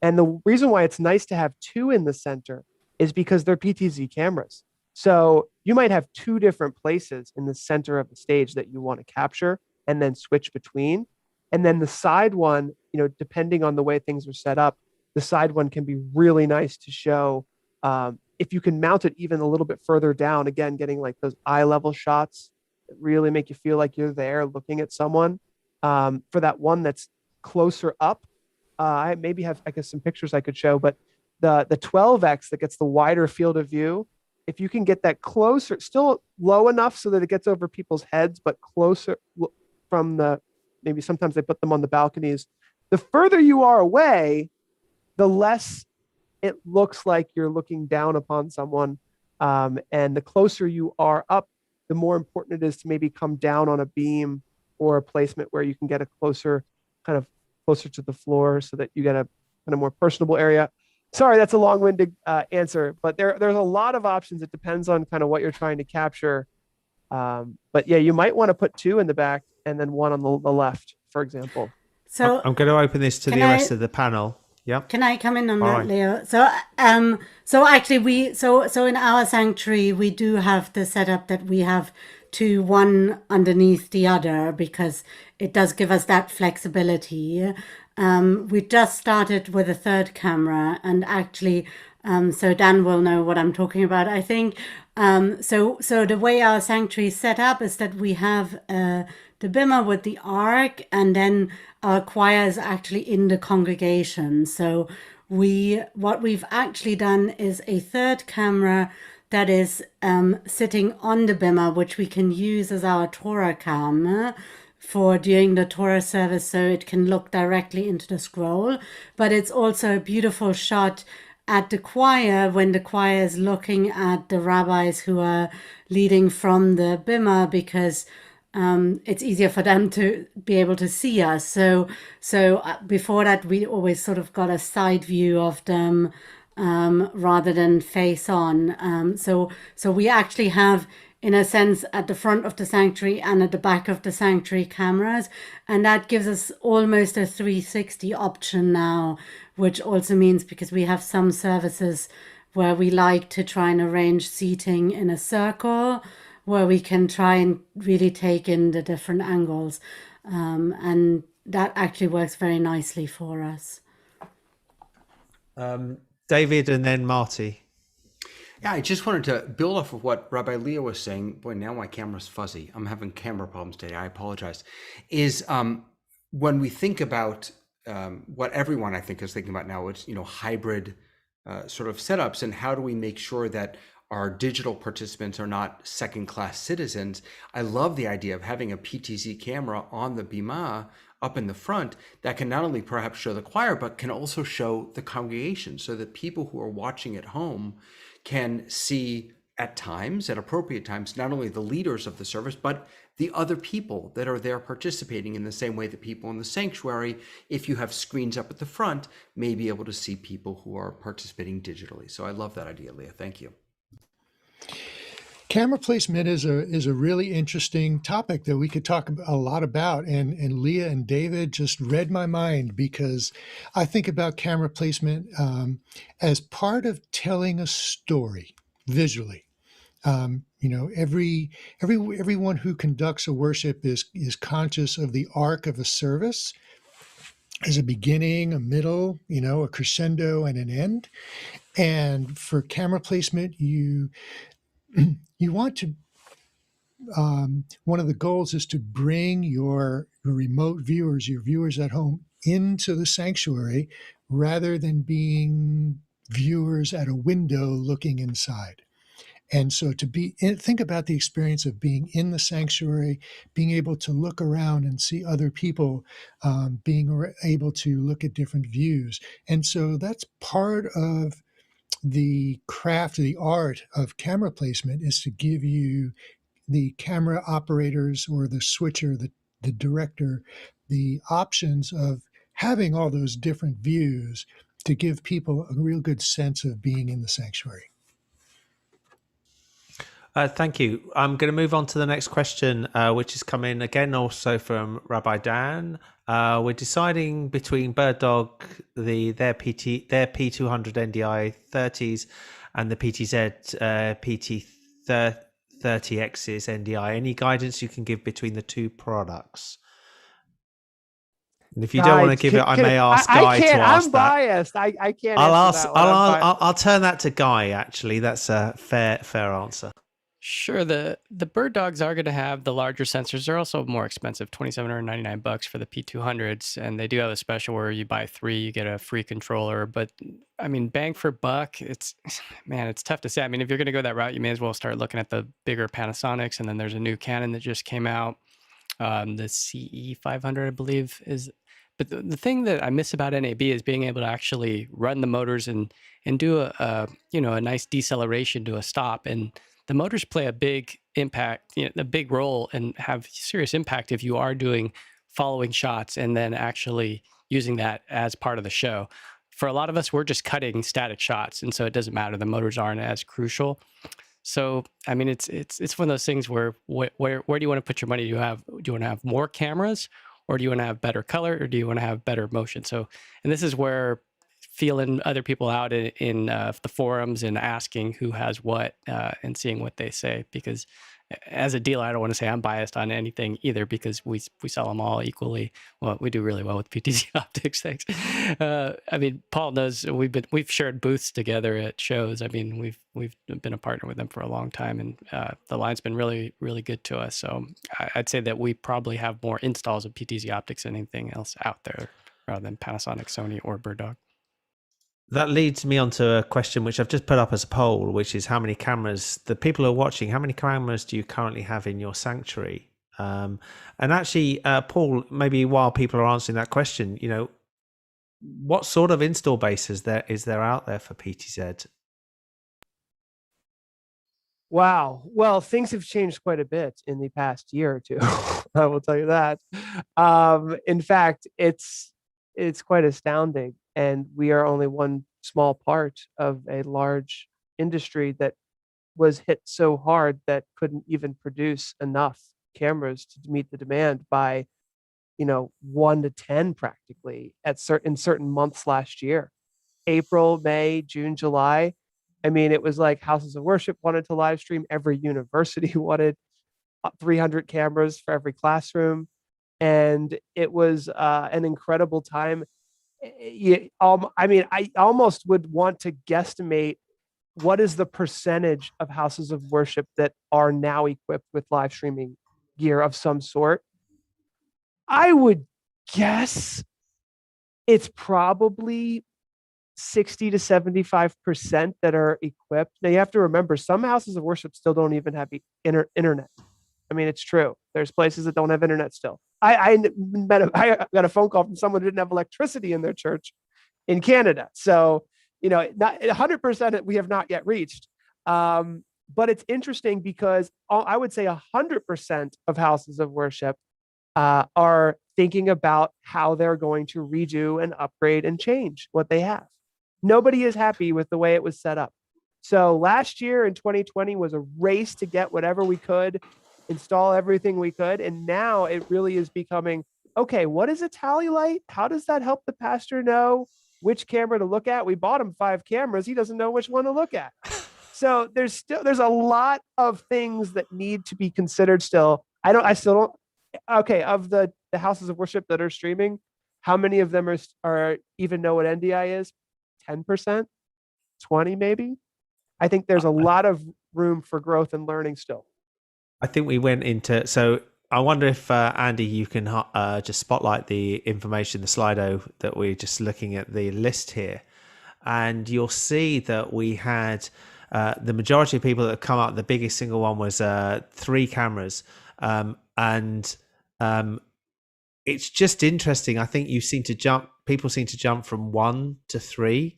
And the reason why it's nice to have 2 in the center is because they're PTZ cameras. So you might have 2 different places in the center of the stage that you want to capture and then switch between. And then the side one, depending on the way things are set up, the side one can be really nice to show. If you can mount it even a little bit further down, again, getting like those eye level shots that really make you feel like you're there looking at someone. For that one that's closer up, I maybe have, I guess, some pictures I could show, but the 12x that gets the wider field of view, if you can get that closer, still low enough so that it gets over people's heads, but closer from maybe sometimes they put them on the balconies. The further you are away, the less it looks like you're looking down upon someone. And the closer you are up, the more important it is to maybe come down on a beam or a placement where you can get a closer to the floor so that you get a kind of more personable area. Sorry, that's a long-winded answer, but there's a lot of options. It depends on kind of what you're trying to capture. But yeah, you might want to put 2 in the back and then 1 on the left, for example. So I'm going to open this to the rest of the panel. Yeah. Can I come in on All that, right. Leo? So actually so in our sanctuary we do have the setup that we have 2, one underneath the other, because it does give us that flexibility. We just started with a 3rd camera, and actually, so Dan will know what I'm talking about, I think. So the way our sanctuary is set up is that we have the bimmer with the ark, and then our choir is actually in the congregation. So what we've actually done is a 3rd camera that is sitting on the bimmer, which we can use as our Torah cam for during the Torah service, so it can look directly into the scroll. But it's also a beautiful shot at the choir, when the choir is looking at the rabbis who are leading from the bima, because it's easier for them to be able to see us. So before that, we always sort of got a side view of them rather than face on. So we actually have, in a sense, at the front of the sanctuary and at the back of the sanctuary cameras, and that gives us almost a 360 option now, which also means, because we have some services where we like to try and arrange seating in a circle, where we can try and really take in the different angles. And that actually works very nicely for us. David and then Marty. Yeah, I just wanted to build off of what Rabbi Leo was saying. Boy, now my camera's fuzzy. I'm having camera problems today. I apologize. Is when we think about what everyone I think is thinking about now, it's hybrid sort of setups, and how do we make sure that our digital participants are not second-class citizens. I love the idea of having a PTZ camera on the bima up in the front that can not only perhaps show the choir, but can also show the congregation, so that people who are watching at home can see at times, at appropriate times, not only the leaders of the service, but the other people that are there participating, in the same way that people in the sanctuary, if you have screens up at the front, may be able to see people who are participating digitally. So I love that idea, Leah. Thank you. Camera placement is a really interesting topic that we could talk a lot about, and Leah and David just read my mind, because I think about camera placement as part of telling a story visually. Everyone who conducts a worship is conscious of the arc of a service as a beginning, a middle, a crescendo, and an end. And for camera placement, you want to, one of the goals is to bring your remote viewers, your viewers at home, into the sanctuary, rather than being viewers at a window looking inside. And so think about the experience of being in the sanctuary, being able to look around and see other people, being able to look at different views. And so that's part of the craft, the art of camera placement, is to give you, the camera operators or the switcher, the director, the options of having all those different views to give people a real good sense of being in the sanctuary. Thank you. I'm going to move on to the next question, which is coming again also from Rabbi Dan. We're deciding between Bird Dog, their P200 NDI 30s, and the PTZ PT30X's NDI. Any guidance you can give between the two products? And if you don't want to give it, I may ask Guy to ask I'm that. biased. I can't. I'll turn that to Guy. Actually, that's a fair answer. Sure. The Bird Dogs are going to have the larger sensors. They're also more expensive, $2,799 for the P200s, and they do have a special where you buy 3, you get a free controller. But I mean, bang for buck, it's tough to say. I mean, if you're going to go that route, you may as well start looking at the bigger Panasonics, and then there's a new Canon that just came out, the CE 500, I believe is. But the thing that I miss about NAB is being able to actually run the motors and do a nice deceleration to a stop. And the motors play a big impact, a big role, and have serious impact if you are doing following shots and then actually using that as part of the show. For a lot of us, we're just cutting static shots, and so it doesn't matter. The motors aren't as crucial. So, I mean, it's one of those things where do you want to put your money? Do you want to have more cameras, or do you want to have better color, or do you want to have better motion? So, and this is where feeling other people out in the forums and asking who has what and seeing what they say, because as a dealer, I don't want to say I'm biased on anything either, because we sell them all equally. Well, we do really well with PTZOptics, thanks. I mean, Paul knows we've shared booths together at shows. I mean, we've been a partner with them for a long time, and the line's been really, really good to us. So I'd say that we probably have more installs of PTZOptics than anything else out there, rather than Panasonic, Sony, or Bird Dog. That leads me on to a question which I've just put up as a poll, which is how many cameras, the people who are watching, how many cameras do you currently have in your sanctuary? And actually, Paul, maybe while people are answering that question, what sort of install base is there out there for PTZ? Wow. Well, things have changed quite a bit in the past year or two. I will tell you that. In fact, it's quite astounding, and we are only one small part of a large industry that was hit so hard that couldn't even produce enough cameras to meet the demand by 1 to 10 practically at certain months last year. April, May, June, July. I mean, it was like houses of worship wanted to live stream. Every university wanted 300 cameras for every classroom. And it was an incredible time. I mean, I almost would want to guesstimate what is the percentage of houses of worship that are now equipped with live streaming gear of some sort. I would guess it's probably 60 to 75% that are equipped. Now you have to remember, some houses of worship still don't even have internet. I mean, it's true. There's places that don't have internet still. I got a phone call from someone who didn't have electricity in their church in Canada. So, not 100% we have not yet reached. But it's interesting because I would say 100% of houses of worship are thinking about how they're going to redo and upgrade and change what they have. Nobody is happy with the way it was set up. So last year in 2020 was a race to get whatever we could, install everything we could. And now it really is becoming, okay, what is a tally light? How does that help the pastor know which camera to look at? We bought him 5 cameras. He doesn't know which one to look at. So there's a lot of things that need to be considered still. I still don't. Okay, of the houses of worship that are streaming, how many of them are even know what NDI is? 10%, 20 maybe. I think there's a lot of room for growth and learning still. I think we went into, so I wonder if Andy, you can just spotlight the information, the Slido that we're just looking at the list here, and you'll see that we had the majority of people that have come up. The biggest single one was 3 cameras, and it's just interesting. I think people seem to jump from 1 to 3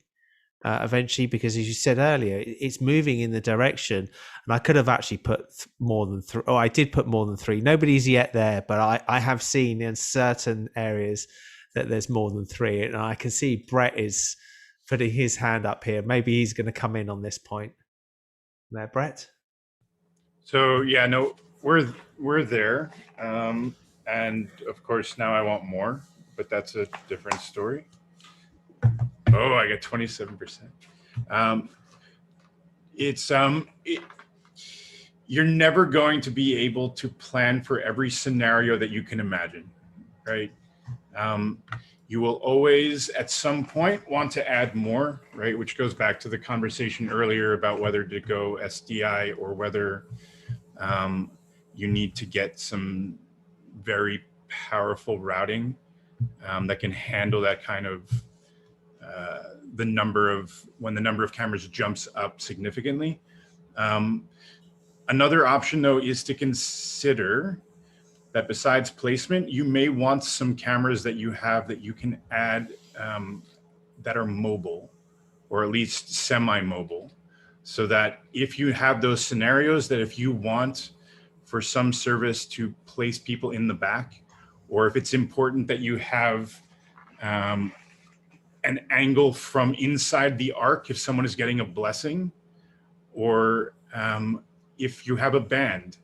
eventually, because as you said earlier, it's moving in the direction. And I could have actually put more than 3. Oh, I did put more than 3. Nobody's yet there, but I have seen in certain areas that there's more than 3. And I can see Brett is putting his hand up here. Maybe he's going to come in on this point. There, Brett. So yeah, no, we're there. And of course now I want more, but that's a different story. Oh, I got 27%. You're never going to be able to plan for every scenario that you can imagine, right? You will always, at some point, want to add more, right? Which goes back to the conversation earlier about whether to go SDI or whether you need to get some very powerful routing that can handle that kind of when the number of cameras jumps up significantly. Another option, though, is to consider that besides placement, you may want some cameras that you have that you can add that are mobile, or at least semi-mobile, so that if you have those scenarios that if you want for some service to place people in the back, or if it's important that you have an angle from inside the ark if someone is getting a blessing, or if you have a band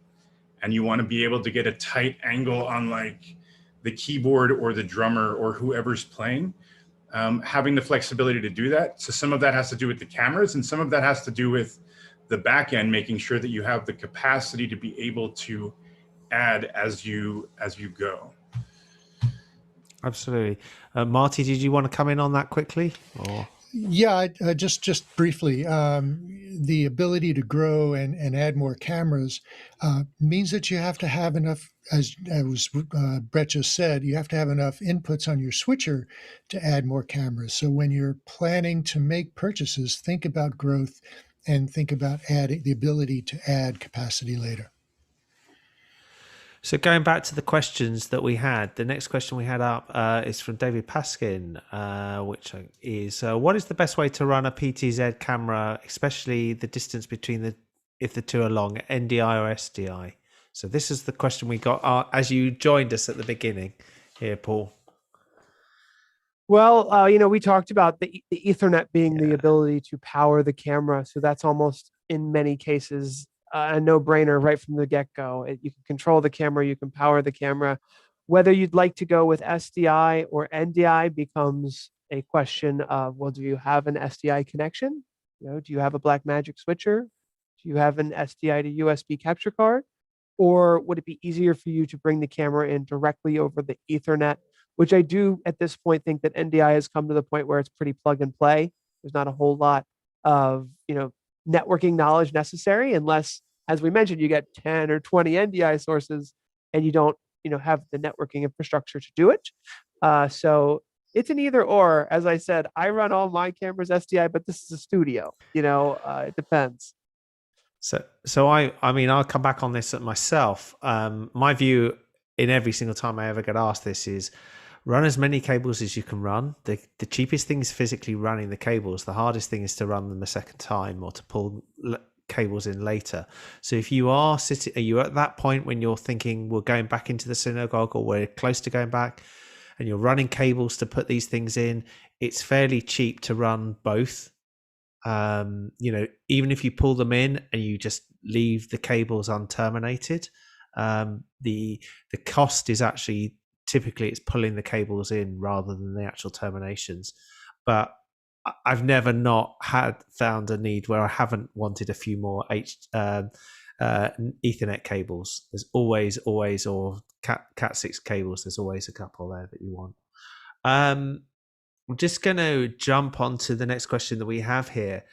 and you want to be able to get a tight angle on like the keyboard or the drummer or whoever's playing, having the flexibility to do that. So some of that has to do with the cameras, and some of that has to do with the back end, making sure that you have the capacity to be able to add as you go. Absolutely. Marty, did you want to come in on that quickly? Or? Yeah, just briefly, the ability to grow and add more cameras means that you have to have enough, as Brett just said, you have to have enough inputs on your switcher to add more cameras. So when you're planning to make purchases, think about growth and think about adding the ability to add capacity later. So going back to the questions that we had, the next question we had up is from David Paskin, which is, what is the best way to run a PTZ camera, especially the distance between if the two are long, NDI or SDI? So this is the question we got as you joined us at the beginning here, Paul. Well, we talked about the Ethernet being the ability to power the camera. So that's almost in many cases a no-brainer right from the get-go. You can control the camera, you can power the camera. Whether you'd like to go with SDI or NDI becomes a question of, well, do you have an SDI connection? Do you have a Blackmagic switcher? Do you have an SDI to USB capture card? Or would it be easier for you to bring the camera in directly over the Ethernet, which I do at this point think that NDI has come to the point where it's pretty plug and play. There's not a whole lot of, networking knowledge necessary unless, as we mentioned, you get 10 or 20 NDI sources and you don't, have the networking infrastructure to do it. So it's an either or. As I said, I run all my cameras SDI, but this is a studio, it depends. So I mean, I'll come back on this myself. My view in every single time I ever get asked this is run as many cables as you can run. The cheapest thing is physically running the cables. The hardest thing is to run them a second time or to pull cables in later. So if you are at that point when you're thinking we're going back into the synagogue or we're close to going back and you're running cables to put these things in, it's fairly cheap to run both. Even if you pull them in and you just leave the cables unterminated, the cost is actually typically it's pulling the cables in rather than the actual terminations. But I've never not found a need where I haven't wanted a few more Ethernet cables. There's always or Cat6 cables. There's always a couple there that you want. I'm just going to jump onto the next question that we have here,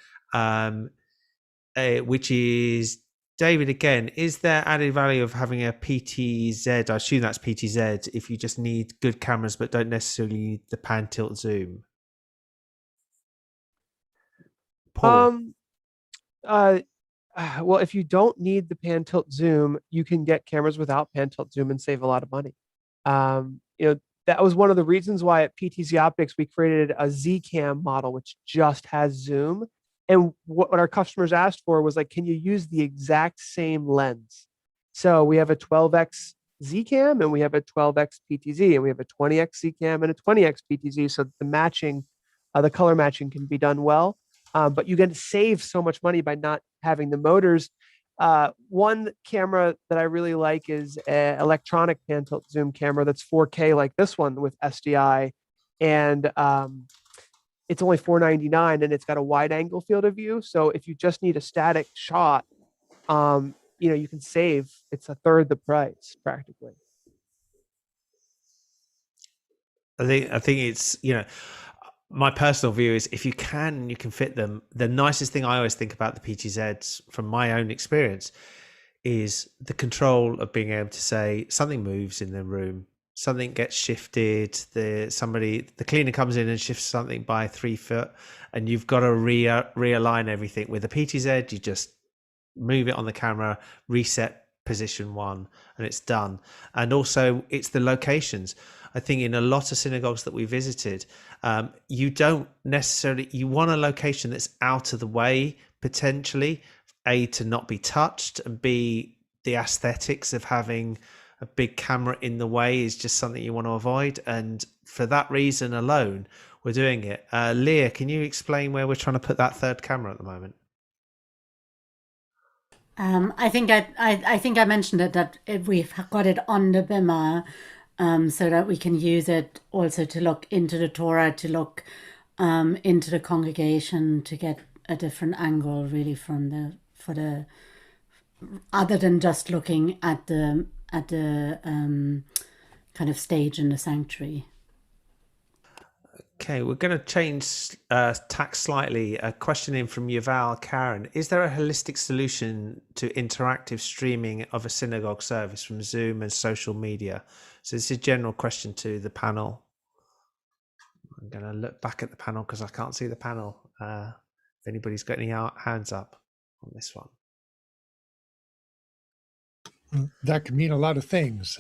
which is David again. Is there added value of having a PTZ? I assume that's PTZ if you just need good cameras but don't necessarily need the pan tilt zoom. Paul. Well, if you don't need the pan tilt zoom, you can get cameras without pan tilt zoom and save a lot of money. That was one of the reasons why at PTZOptics we created a Z-Cam model, which just has zoom. And what our customers asked for was like, can you use the exact same lens? So we have a 12x Z-Cam and we have a 12x PTZ, and we have a 20x Z-Cam and a 20x PTZ. So the matching, the color matching can be done well. But you can save so much money by not having the motors. One camera that I really like is an electronic pan tilt zoom camera that's 4K like this one with SDI, and it's only $499 and it's got a wide angle field of view. So if you just need a static shot, you can save. It's a third the price practically. I think it's my personal view is if you can fit them. The nicest thing I always think about the PTZs from my own experience is the control of being able to say something moves in the room, something gets shifted, the cleaner comes in and shifts something by 3 foot and you've got to realign everything. With the PTZ, you just move it on the camera, reset position 1, and it's done. And also it's the locations. I think in a lot of synagogues that we visited, you don't necessarily, you want a location that's out of the way, potentially, A, to not be touched, and B, the aesthetics of having a big camera in the way is just something you want to avoid. And for that reason alone, we're doing it. Leah, can you explain where we're trying to put that third camera at the moment? I think I mentioned it that we've got it on the bimmer, so that we can use it also to look into the Torah, to look into the congregation, to get a different angle really other than just looking at the kind of stage in the sanctuary. Okay, we're going to change tack slightly. A question in from Yuval Karen. Is there a holistic solution to interactive streaming of a synagogue service from Zoom and social media? So this is a general question to the panel. I'm going to look back at the panel because I can't see the panel. If anybody's got any hands up on this one. Well, that could mean a lot of things.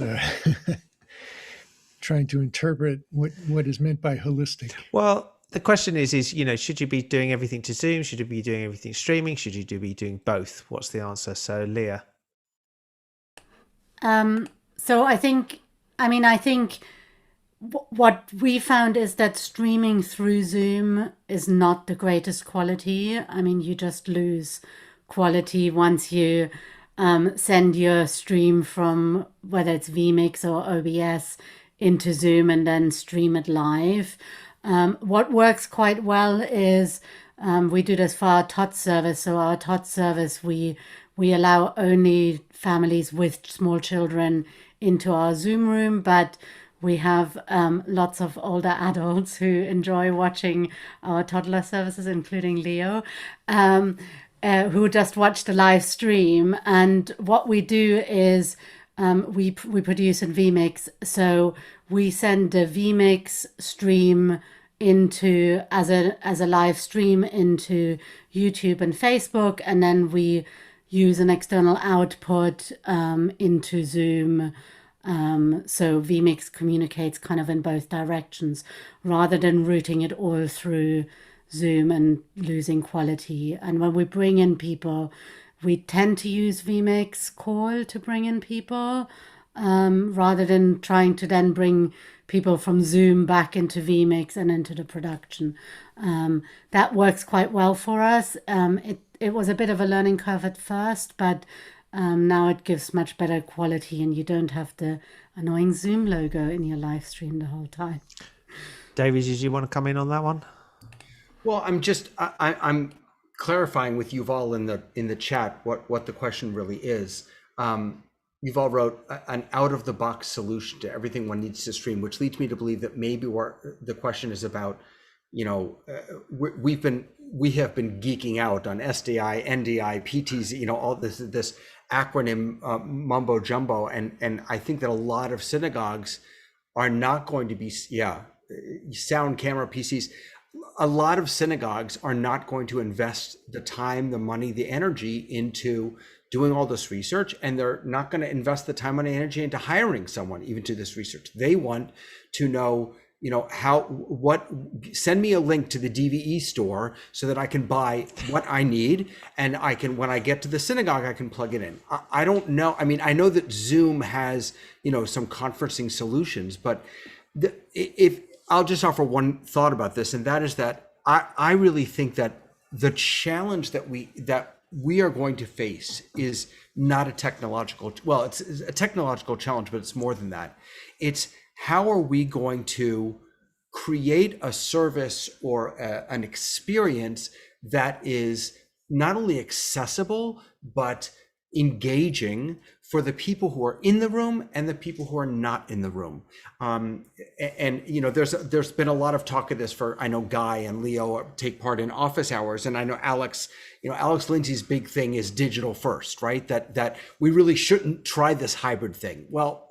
Trying to interpret what is meant by holistic. Well, the question is, should you be doing everything to Zoom? Should you be doing everything streaming? Should you be doing both? What's the answer? So, Leah. So I think what we found is that streaming through Zoom is not the greatest quality. I mean, you just lose quality once you send your stream from whether it's vMix or OBS into Zoom and then stream it live. What works quite well is we do this for our TOTS service. So our TOTS service, we allow only families with small children into our Zoom room, but we have lots of older adults who enjoy watching our toddler services, including Leo, who just watch the live stream. And what we do is we produce in vMix. So we send the vMix stream into as a live stream into YouTube and Facebook, and then we use an external output into Zoom. So vMix communicates kind of in both directions rather than routing it all through Zoom and losing quality. And when we bring in people, we tend to use vMix call to bring in people rather than trying to then bring people from Zoom back into vMix and into the production. That works quite well for us. It was a bit of a learning curve at first, but now it gives much better quality and you don't have the annoying Zoom logo in your live stream the whole time. David, did you want to come in on that one? Well, I'm clarifying with Yuval in the chat what the question really is. Yuval wrote an out-of-the-box solution to everything one needs to stream, which leads me to believe that maybe the question is about, we have been geeking out on SDI, NDI, PTZ, all this acronym mumbo jumbo, and I think that a lot of synagogues are not going to be sound, camera, PCs. A lot of synagogues are not going to invest the time, the money, the energy into doing all this research, and they're not going to invest the time, money, energy into hiring someone even to this research. They want to know, send me a link to the DVE store so that I can buy what I need, and I can, when I get to the synagogue, I can plug it in. I don't know. I mean, I know that Zoom has, some conferencing solutions, but if I'll just offer one thought about this, and that is that I really think that the challenge that we are going to face is not a technological, well, it's a technological challenge, but it's more than that. It's how are we going to create a service or an experience that is not only accessible, but engaging for the people who are in the room and the people who are not in the room. There's been a lot of talk of this I know Guy and Leo take part in office hours, and I know Alex Lindsay's big thing is digital first, right? That we really shouldn't try this hybrid thing. Well,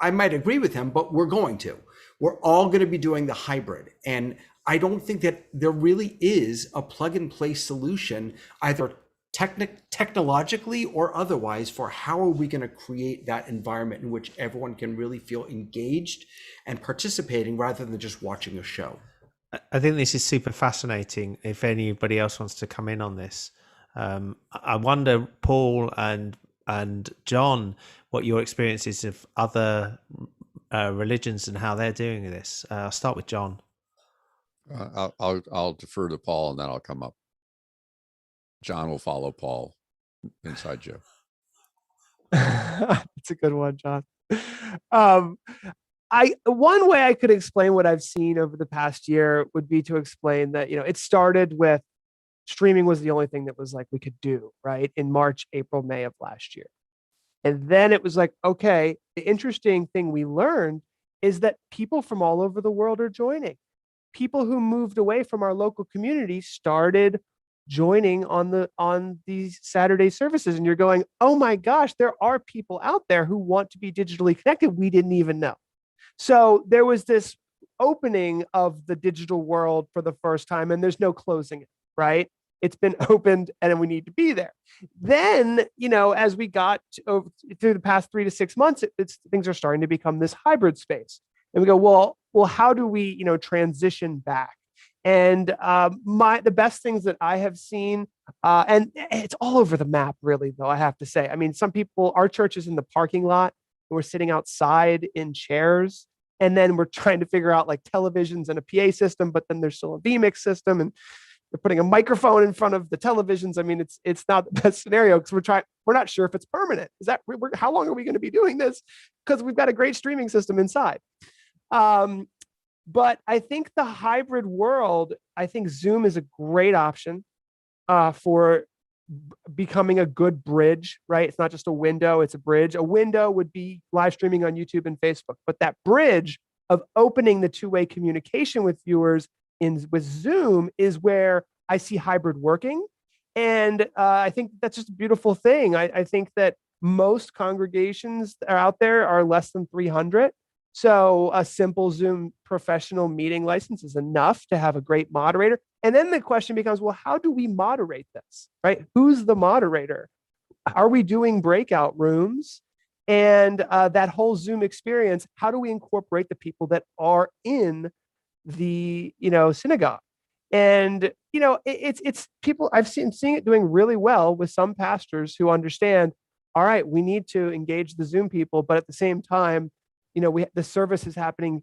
I might agree with him, but we're going to. We're all going to be doing the hybrid, and I don't think that there really is a plug and play solution either technologically or otherwise for how are we going to create that environment in which everyone can really feel engaged and participating rather than just watching a show. I think this is super fascinating. If anybody else wants to come in on this, I wonder, Paul and John, what your experience is of other religions and how they're doing this. I'll start with John. I'll defer to Paul and then I'll come up. John will follow Paul. Inside joke. It's a good one, John. One way I could explain what I've seen over the past year would be to explain that, it started with streaming was the only thing that was like we could do, right? In March, April, May of last year. And then it was like, okay, the interesting thing we learned is that people from all over the world are joining. People who moved away from our local community started joining on these Saturday services, and you're going, oh my gosh, there are people out there who want to be digitally connected we didn't even know. So there was this opening of the digital world for the first time, and there's no closing it, right? it's been opened and we need to be there. Then, as we got through the past 3 to 6 months, things are starting to become this hybrid space. And we go, well, how do we, transition back? And the best things that I have seen, and it's all over the map, really, though, I have to say. I mean, our church is in the parking lot, and we're sitting outside in chairs, and then we're trying to figure out like televisions and a PA system, but then there's still a vMix system, and they're putting a microphone in front of the televisions. I mean, it's not the best scenario because we're not sure if it's permanent. How long are we going to be doing this? Because we've got a great streaming system inside. But I think the hybrid world, I think Zoom is a great option for becoming a good bridge, right? It's not just a window, it's a bridge. A window would be live streaming on YouTube and Facebook, but that bridge of opening the two-way communication with viewers with Zoom is where I see hybrid working. And I think that's just a beautiful thing. I think that most congregations that are out there are less than 300. So a simple Zoom professional meeting license is enough to have a great moderator. And then the question becomes, well, how do we moderate this, right? Who's the moderator? Are we doing breakout rooms? And that whole Zoom experience, how do we incorporate the people that are in the, synagogue? And, it's people, I've seen it doing really well with some pastors who understand, all right, we need to engage the Zoom people, but at the same time, the service is happening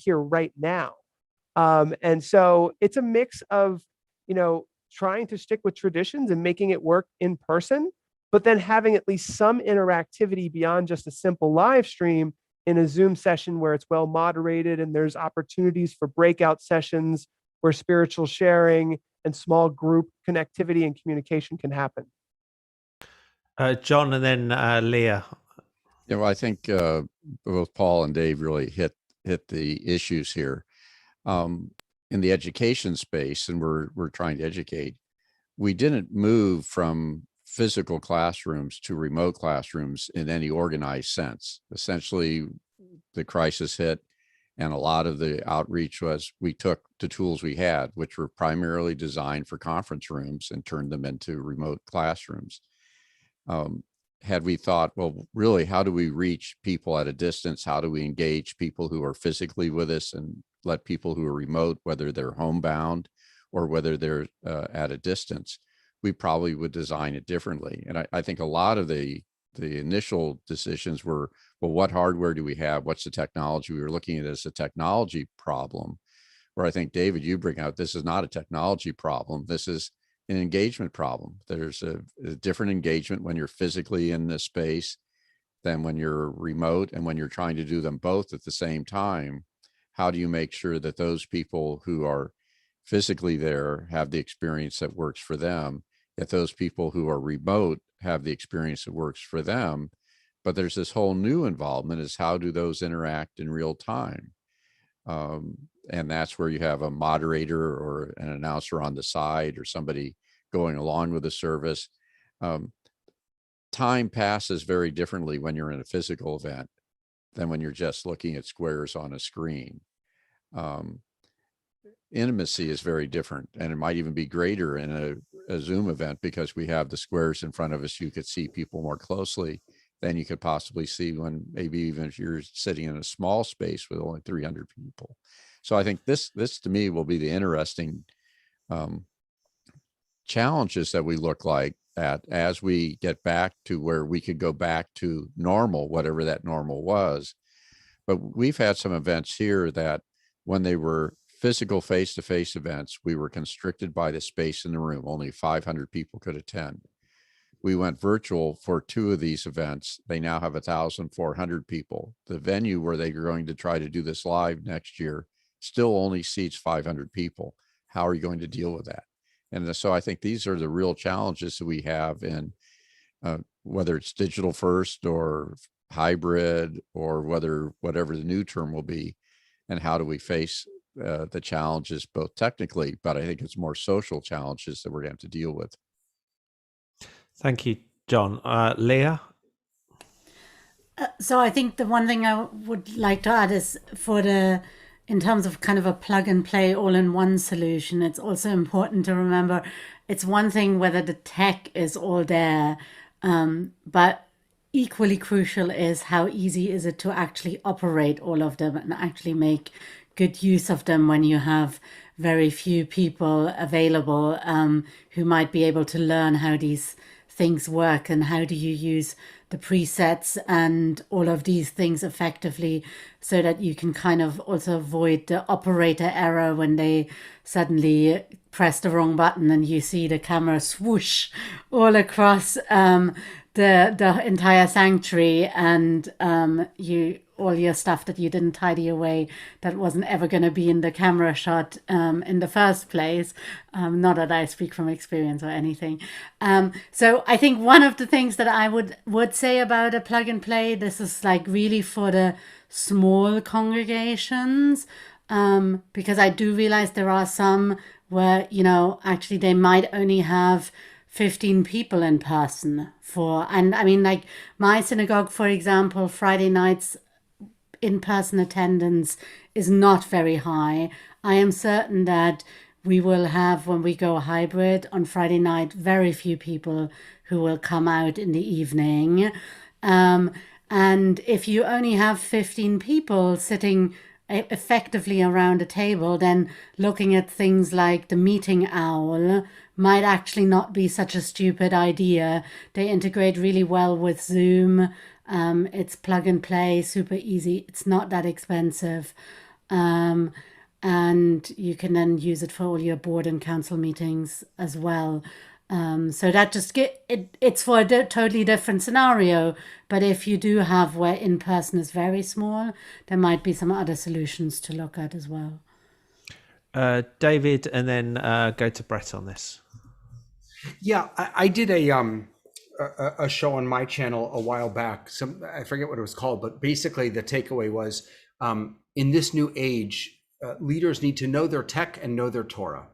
right now. And so it's a mix of, trying to stick with traditions and making it work in person, but then having at least some interactivity beyond just a simple live stream in a Zoom session where it's well moderated and there's opportunities for breakout sessions where spiritual sharing and small group connectivity and communication can happen. John, and then Leah. Yeah, well, I think both Paul and Dave really hit the issues here. In the education space, and we're trying to educate, we didn't move from physical classrooms to remote classrooms in any organized sense. Essentially, the crisis hit, and a lot of the outreach was we took the tools we had, which were primarily designed for conference rooms, and turned them into remote classrooms. Had we thought, well, really, how do we reach people at a distance? How do we engage people who are physically with us and let people who are remote, whether they're homebound or whether they're at a distance, we probably would design it differently. And I think a lot of the initial decisions were, well, what hardware do we have? What's the technology? We were looking at it as a technology problem, where I think, David, you bring out, this is not a technology problem. This is an engagement problem. There's a different engagement when you're physically in the space than when you're remote, and when you're trying to do them both at the same time. How do you make sure that those people who are physically there have the experience that works for them, yet those people who are remote have the experience that works for them? But there's this whole new involvement, is how do those interact in real time? And that's where you have a moderator or an announcer on the side, or somebody going along with the service. Time passes very differently when you're in a physical event than when you're just looking at squares on a screen. Intimacy is very different, and it might even be greater in a Zoom event, because we have the squares in front of us. You could see people more closely than you could possibly see when maybe even if you're sitting in a small space with only 300 people. So I think this to me will be the interesting challenges that we look like at as we get back to where we could go back to normal, whatever that normal was. But we've had some events here that when they were physical face-to-face events, we were constricted by the space in the room. Only 500 people could attend. We went virtual for 2 of these events. They now have 1,400 people. The venue where they're going to try to do this live next year still only seats 500 people. How are you going to deal with that? And so I think these are the real challenges that we have in whether it's digital first or hybrid, or whatever the new term will be, and how do we face the challenges both technically, but I think it's more social challenges that we're going to have to deal with. Thank you, John. Leah? So I think the one thing I would like to add is in terms of kind of a plug and play all in one solution, it's also important to remember it's one thing whether the tech is all there, but equally crucial is how easy is it to actually operate all of them and actually make good use of them when you have very few people available who might be able to learn how these things work and how do you use the presets and all of these things effectively so that you can kind of also avoid the operator error when they suddenly press the wrong button and you see the camera swoosh all across the entire sanctuary and all your stuff that you didn't tidy away that wasn't ever going to be in the camera shot in the first place. Not that I speak from experience or anything. So I think one of the things that I would say about a plug and play, this is like really for the small congregations, because I do realize there are some where, actually they might only have 15 people in person and I mean, like my synagogue, for example, Friday nights in-person attendance is not very high. I am certain that we will have, when we go hybrid on Friday night, very few people who will come out in the evening. And if you only have 15 people sitting effectively around a table, then looking at things like the meeting owl might actually not be such a stupid idea. They integrate really well with Zoom. It's plug and play, super easy. It's not that expensive. And you can then use it for all your board and council meetings as well. So that just it's for a totally different scenario. But if you do have where in person is very small, there might be some other solutions to look at as well. David, and then go to Brett on this. Yeah, I did a show on my channel a while back. I forget what it was called, but basically the takeaway was in this new age, leaders need to know their tech and know their Torah.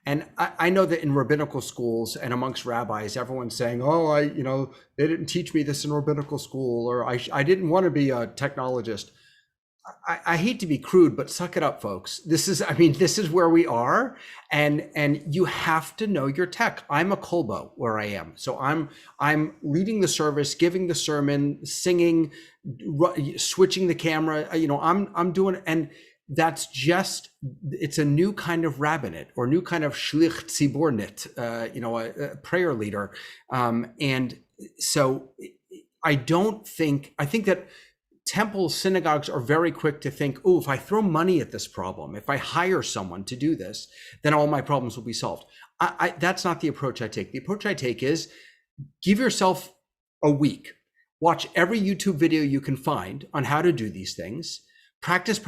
And I know that in rabbinical schools and amongst rabbis, everyone's saying, "Oh, they didn't teach me this in rabbinical school," or "I didn't want to be a technologist." I hate to be crude, but suck it up, folks. This is where we are, and you have to know your tech. I'm a kolbo where I am, so I'm leading the service, giving the sermon, singing, switching the camera. I'm doing, and that's just, it's a new kind of rabbinate or new kind of shlich tzibornit, a prayer leader, and so I think that temples, synagogues are very quick to think, oh, if I throw money at this problem, if I hire someone to do this, then all my problems will be solved. That's not the approach I take. The approach I take is give yourself a week, watch every YouTube video you can find on how to do these things, practice,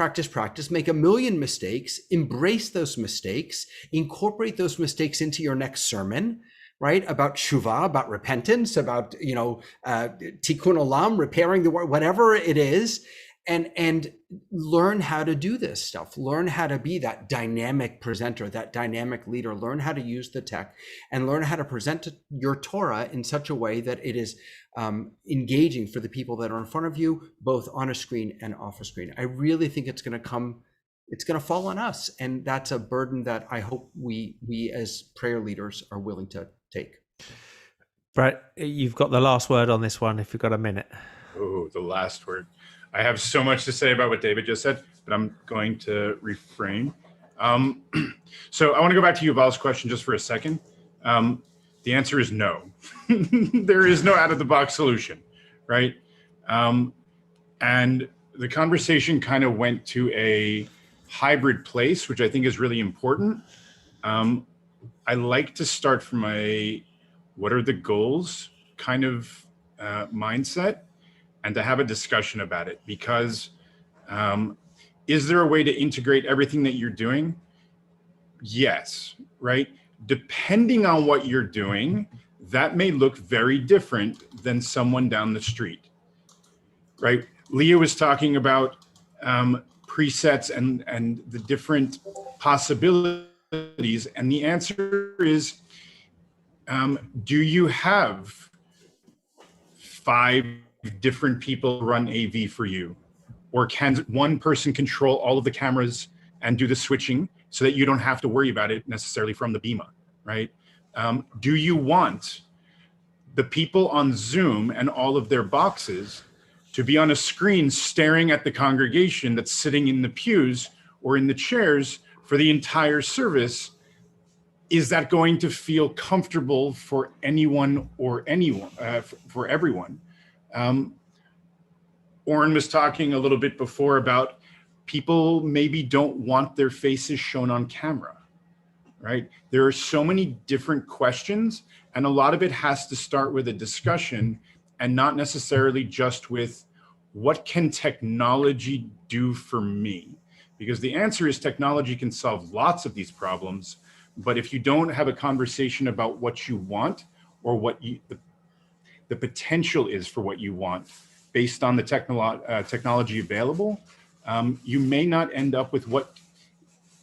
make 1 million mistakes, embrace those mistakes, incorporate those mistakes into your next sermon, right? About tshuva, about repentance, about, tikkun olam, repairing the world, whatever it is, and learn how to do this stuff. Learn how to be that dynamic presenter, that dynamic leader. Learn how to use the tech and learn how to present your Torah in such a way that it is engaging for the people that are in front of you, both on a screen and off a screen. I really think it's going to fall on us. And that's a burden that I hope we as prayer leaders are willing to take. Brett, you've got the last word on this one if you've got a minute. Oh, the last word. I have so much to say about what David just said, but I'm going to refrain. So I want to go back to Yuval's question just for a second. The answer is no. There is no out-of-the-box solution, right? And the conversation kind of went to a hybrid place, which I think is really important. I like to start from a what are the goals kind of mindset, and to have a discussion about it, because is there a way to integrate everything that you're doing? Yes, right? Depending on what you're doing, that may look very different than someone down the street, right? Leah was talking about presets and the different possibilities, and the answer is, do you have 5 different people run AV for you? Or can one person control all of the cameras and do the switching so that you don't have to worry about it necessarily from the bema, right? Do you want the people on Zoom and all of their boxes to be on a screen staring at the congregation that's sitting in the pews or in the chairs for the entire service? Is that going to feel comfortable for anyone or for everyone? Oren was talking a little bit before about people maybe don't want their faces shown on camera, right? There are so many different questions, and a lot of it has to start with a discussion and not necessarily just with what can technology do for me? Because the answer is technology can solve lots of these problems, but if you don't have a conversation about what you want or what the potential is for what you want based on the technology available, you may not end up with what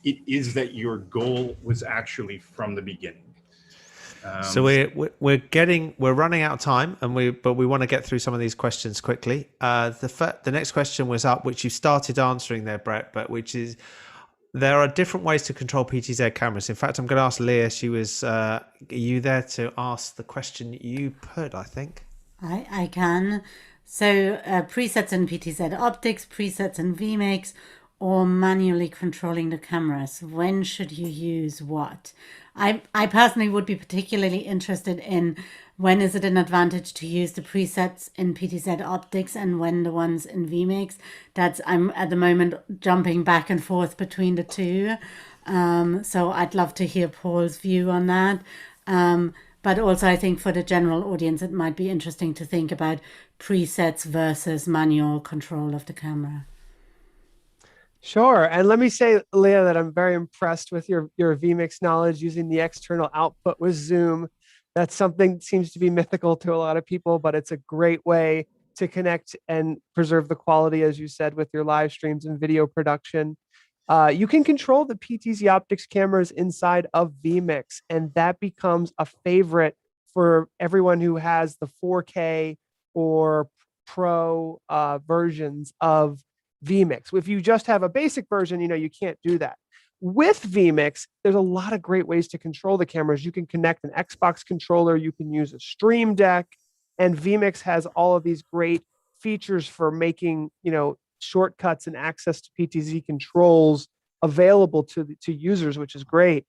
it is that your goal was actually from the beginning. So we're running out of time, but we want to get through some of these questions quickly. The next question was up, which you started answering there, Brett, but which is, there are different ways to control PTZ cameras. In fact, I'm going to ask Leah. She was, are you there to ask the question you put, I think? I can. So presets in PTZOptics, presets in vMix, or manually controlling the cameras. When should you use what? I personally would be particularly interested in when is it an advantage to use the presets in PTZOptics and when the ones in vMix. I'm at the moment jumping back and forth between the two. So I'd love to hear Paul's view on that. But also I think for the general audience, it might be interesting to think about presets versus manual control of the camera. Sure. And let me say, Leah, that I'm very impressed with your vMix knowledge using the external output with Zoom. That's something that seems to be mythical to a lot of people, but it's a great way to connect and preserve the quality, as you said, with your live streams and video production. You can control the PTZOptics cameras inside of vMix, and that becomes a favorite for everyone who has the 4K or Pro versions of vMix. If you just have a basic version, you can't do that. With vMix, there's a lot of great ways to control the cameras. You can connect an Xbox controller, you can use a Stream Deck, and vMix has all of these great features for making, shortcuts and access to PTZ controls available to users, which is great.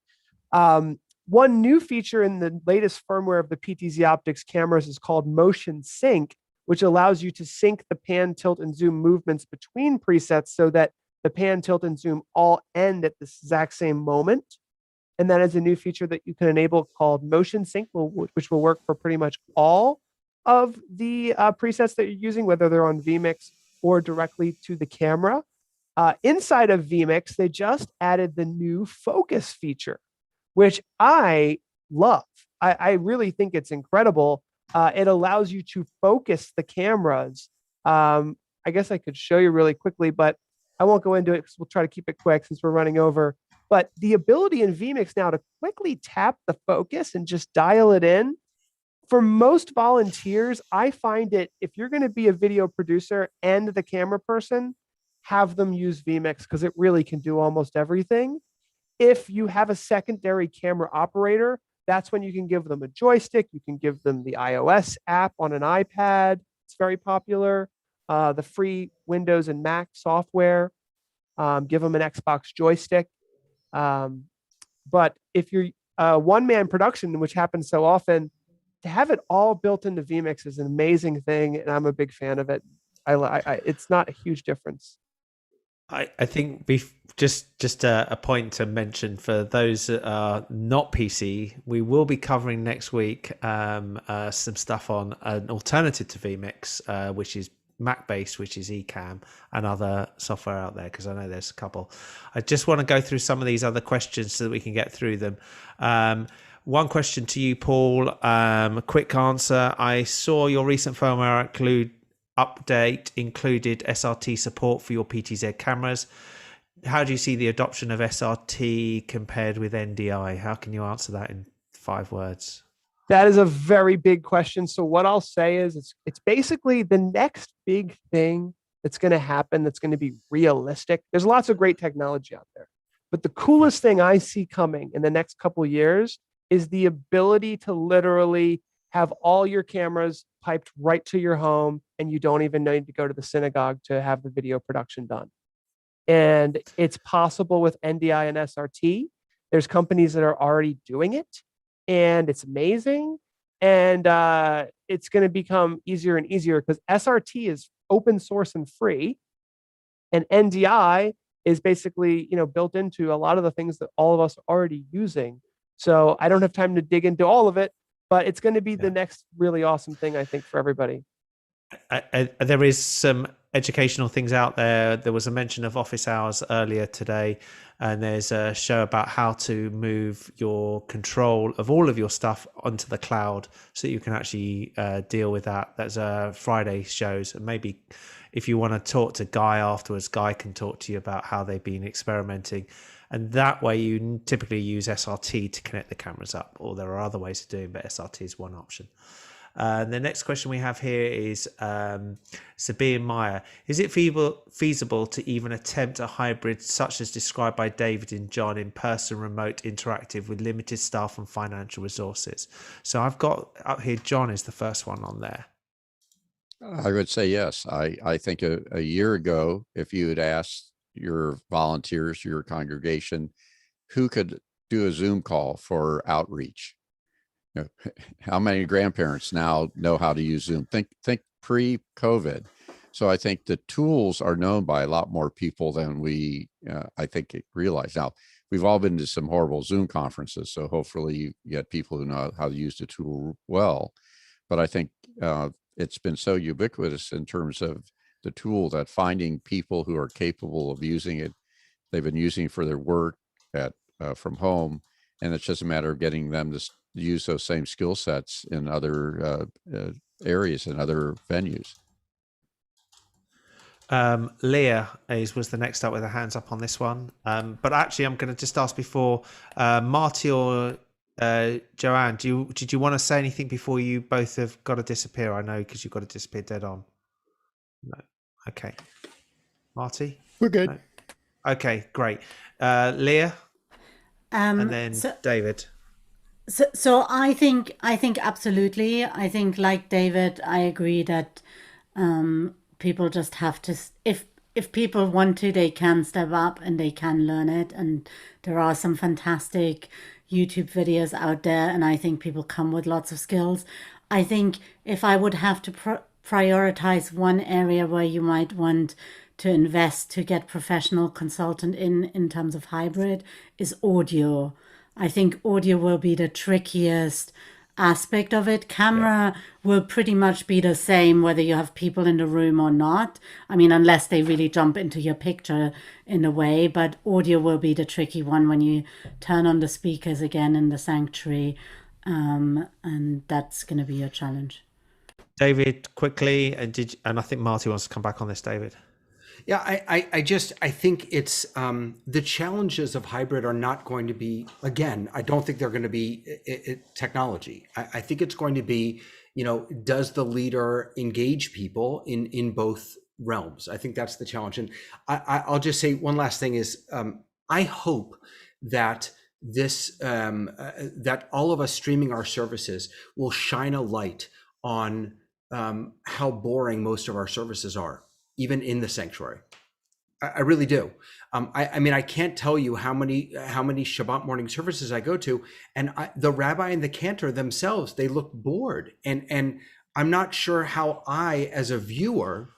One new feature in the latest firmware of the PTZOptics cameras is called Motion Sync, which allows you to sync the pan, tilt, and zoom movements between presets so that the pan, tilt, and zoom all end at the exact same moment. And that is a new feature that you can enable called Motion Sync, which will work for pretty much all of the presets that you're using, whether they're on vMix or directly to the camera. Inside of vMix, they just added the new focus feature, which I love. I really think it's incredible. It allows you to focus the cameras. I guess I could show you really quickly, but I won't go into it because we'll try to keep it quick since we're running over. But the ability in vMix now to quickly tap the focus and just dial it in, for most volunteers, I find it, if you're going to be a video producer and the camera person, have them use vMix because it really can do almost everything. If you have a secondary camera operator, that's when you can give them a joystick. You can give them the iOS app on an iPad. It's very popular. The free Windows and Mac software. Give them an Xbox joystick. But if you're one-man production, which happens so often, to have it all built into vMix is an amazing thing, and I'm a big fan of it. It's not a huge difference. I think just a point to mention for those that are not PC, we will be covering next week some stuff on an alternative to vMix, which is Mac-based, which is Ecamm and other software out there, because I know there's a couple. I just want to go through some of these other questions so that we can get through them. One question to you, Paul. A quick answer. I saw your recent firmware update included SRT support for your PTZ cameras. How do you see the adoption of SRT compared with NDI? How can you answer that in 5 words? That is a very big question. So what I'll say is it's basically the next big thing that's going to happen that's going to be realistic. There's lots of great technology out there. But the coolest thing I see coming in the next couple years is the ability to literally have all your cameras piped right to your home, and you don't even need to go to the synagogue to have the video production done. And it's possible with NDI and SRT. There's companies that are already doing it, and it's amazing. And it's going to become easier and easier because SRT is open source and free, and NDI is basically, built into a lot of the things that all of us are already using. So I don't have time to dig into all of it, but it's going to be the next really awesome thing, I think, for everybody. There is some educational things out there. There was a mention of office hours earlier today, and there's a show about how to move your control of all of your stuff onto the cloud so that you can actually deal with that. That's Friday shows, and maybe if you want to talk to Guy afterwards, Guy can talk to you about how they've been experimenting. And that way you typically use SRT to connect the cameras up, or there are other ways of doing, but SRT is one option. The next question we have here is Sabine Meyer. Is it feasible to even attempt a hybrid such as described by David and John, in person, remote, interactive, with limited staff and financial resources? So I've got up here, John is the first one on there. I would say yes. I think a year ago, if you had asked your volunteers, your congregation, who could do a Zoom call for outreach, how many grandparents now know how to use Zoom? Think pre-COVID. So I think the tools are known by a lot more people than we, I think, realize. Now, we've all been to some horrible Zoom conferences, so hopefully you get people who know how to use the tool well. But I think it's been so ubiquitous in terms of the tool that finding people who are capable of using it, they've been using it for their work from home, and it's just a matter of getting them to use those same skill sets in other areas and other venues. Leah was the next up with her hands up on this one. But actually, I'm going to just ask before Marty or Joanne, did you want to say anything before you both have got to disappear? I know, because you've got to disappear dead on. No. Okay. Marty? We're good. No? Okay, great. Leah? And then David. So I think absolutely. I think, like David, I agree that people just have to, if people want to, they can step up and they can learn it. And there are some fantastic YouTube videos out there, and I think people come with lots of skills. I think if I would have to prioritize one area where you might want to invest to get professional consultant in terms of hybrid, is audio. I think audio will be the trickiest aspect of it. Camera will pretty much be the same whether you have people in the room or not. I mean, unless they really jump into your picture in a way, but audio will be the tricky one when you turn on the speakers again in the sanctuary. And that's going to be a challenge. David, quickly, and I think Marty wants to come back on this, David. Yeah, I think it's the challenges of hybrid are not going to be, again, I don't think they're going to be technology. I think it's going to be, does the leader engage people in both realms? I think that's the challenge. And I'll just say one last thing is, I hope that that all of us streaming our services will shine a light on how boring most of our services are, even in the sanctuary. I really do. I mean, I can't tell you how many Shabbat morning services I go to, and the rabbi and the cantor themselves, they look bored, and I'm not sure how I, as a viewer,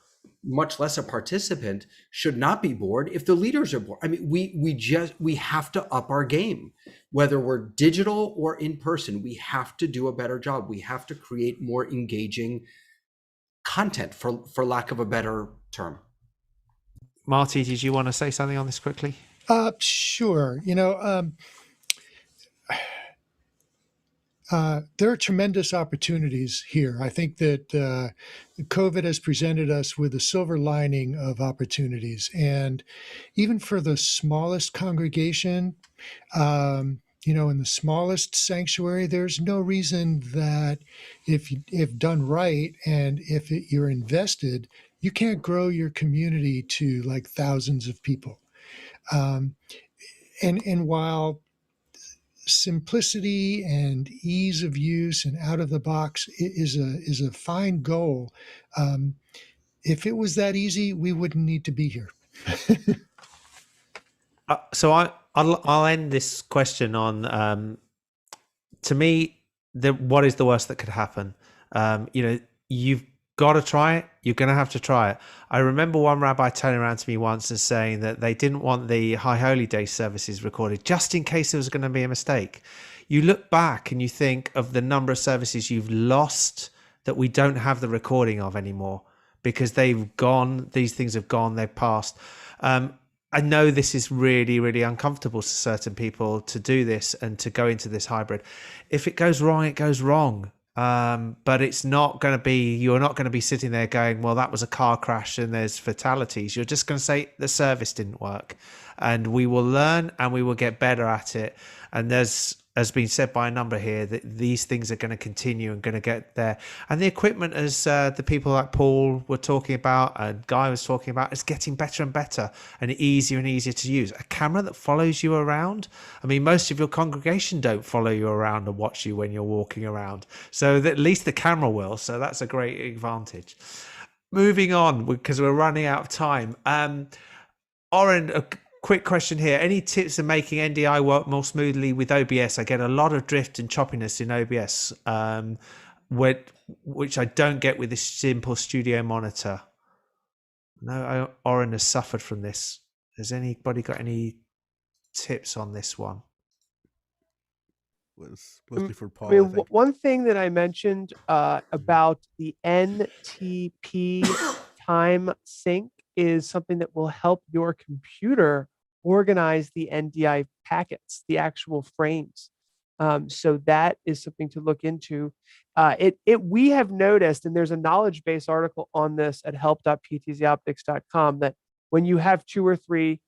much less a participant, should not be bored if the leaders are bored. I mean, we have to up our game, whether we're digital or in person. We have to do a better job. We have to create more engaging content, for lack of a better term. Marty, did you want to say something on this quickly? Sure. There are tremendous opportunities here. I think that COVID has presented us with a silver lining of opportunities. And even for the smallest congregation, in the smallest sanctuary, there's no reason that if done right and if you're invested, you can't grow your community to like thousands of people. And while simplicity and ease of use and out of the box is a fine goal, if it was that easy, we wouldn't need to be here. So I'll end this question on to me, what is the worst that could happen? You've got to try it. You're going to have to try it. I remember one rabbi turning around to me once and saying that they didn't want the High Holy Day services recorded just in case there was going to be a mistake. You look back and you think of the number of services you've lost that we don't have the recording of anymore because they've gone. These things have gone. They've passed. I know this is really, really uncomfortable to certain people to do this and to go into this hybrid. If it goes wrong, it goes wrong. But it's not going to be, you're not going to be sitting there going, well, that was a car crash and there's fatalities. You're just going to say the service didn't work, and we will learn and we will get better at it. And there's, has been said by a number here, that these things are going to continue and going to get there. And the equipment, as the people like Paul were talking about and Guy was talking about, is getting better and better and easier to use. A camera that follows you around. I mean, most of your congregation don't follow you around and watch you when you're walking around. So at least the camera will. So that's a great advantage. Moving on, because we're running out of time. Oren, a quick question here. Any tips on making NDI work more smoothly with OBS? I get a lot of drift and choppiness in OBS, which I don't get with this simple studio monitor. No, Oren has suffered from this. Has anybody got any tips on this one? Was mostly for Paul. I mean, one thing that I mentioned about the NTP time sync is something that will help your computer organize the NDI packets, the actual frames. So that is something to look into. We have noticed, and there's a knowledge base article on this at help.ptzoptics.com, that when you have 2 or 3,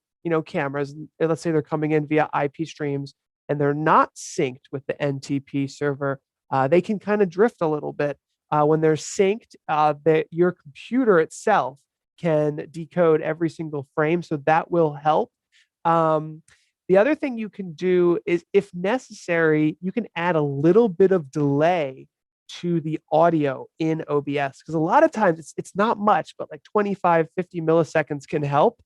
cameras, let's say they're coming in via IP streams and they're not synced with the NTP server, they can kind of drift a little bit. When they're synced, your computer itself can decode every single frame, so that will help. The other thing you can do is, if necessary, you can add a little bit of delay to the audio in OBS, because a lot of times it's not much, but like 25, 50 milliseconds can help.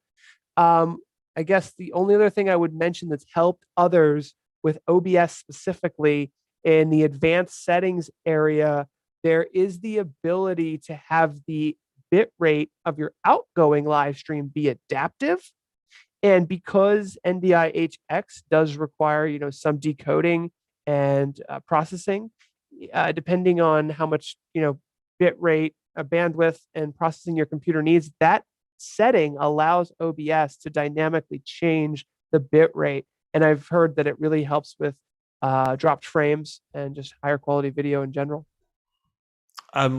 I guess the only other thing I would mention that's helped others with OBS specifically, in the advanced settings area, there is the ability to have the bit rate of your outgoing live stream be adaptive. And because NDI-HX does require, some decoding and processing, depending on how much, bit rate, bandwidth, and processing your computer needs, that setting allows OBS to dynamically change the bit rate. And I've heard that it really helps with dropped frames and just higher quality video in general.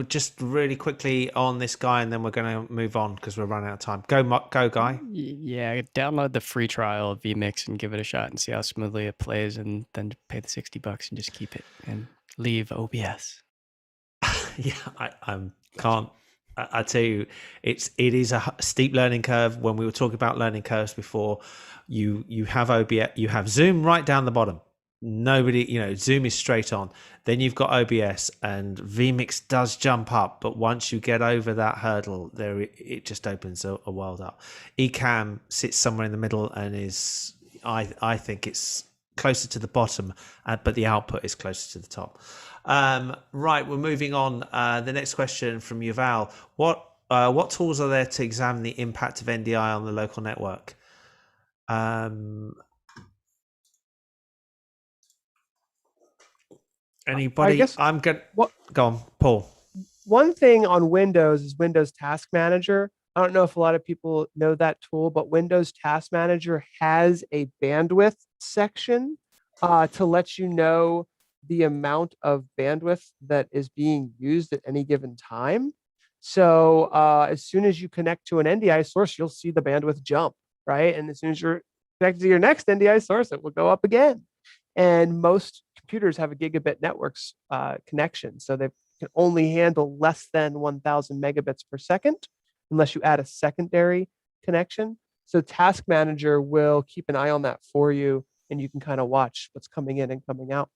Just really quickly on this guy, and then we're going to move on because we're running out of time. Go, Guy. Yeah, download the free trial of vMix and give it a shot and see how smoothly it plays, and then pay the $60 and just keep it and leave OBS. Yeah, I can't. I tell you, it is a steep learning curve. When we were talking about learning curves before, you have OBS, you have Zoom right down the bottom. Nobody, Zoom is straight on. Then you've got OBS, and vMix does jump up, but once you get over that hurdle, it just opens a world up. Ecamm sits somewhere in the middle and is, I think it's closer to the bottom, but the output is closer to the top. Right, we're moving on. The next question from Yuval: What tools are there to examine the impact of NDI on the local network? Anybody? I'm going to go on, Paul. One thing on Windows is Windows Task Manager. I don't know if a lot of people know that tool, but Windows Task Manager has a bandwidth section to let you know the amount of bandwidth that is being used at any given time. So as soon as you connect to an NDI source, you'll see the bandwidth jump, right? And as soon as you're connected to your next NDI source, it will go up again. And most computers have a gigabit networks connection, so they can only handle less than 1,000 megabits per second unless you add a secondary connection. So Task Manager will keep an eye on that for you, and you can kind of watch what's coming in and coming out.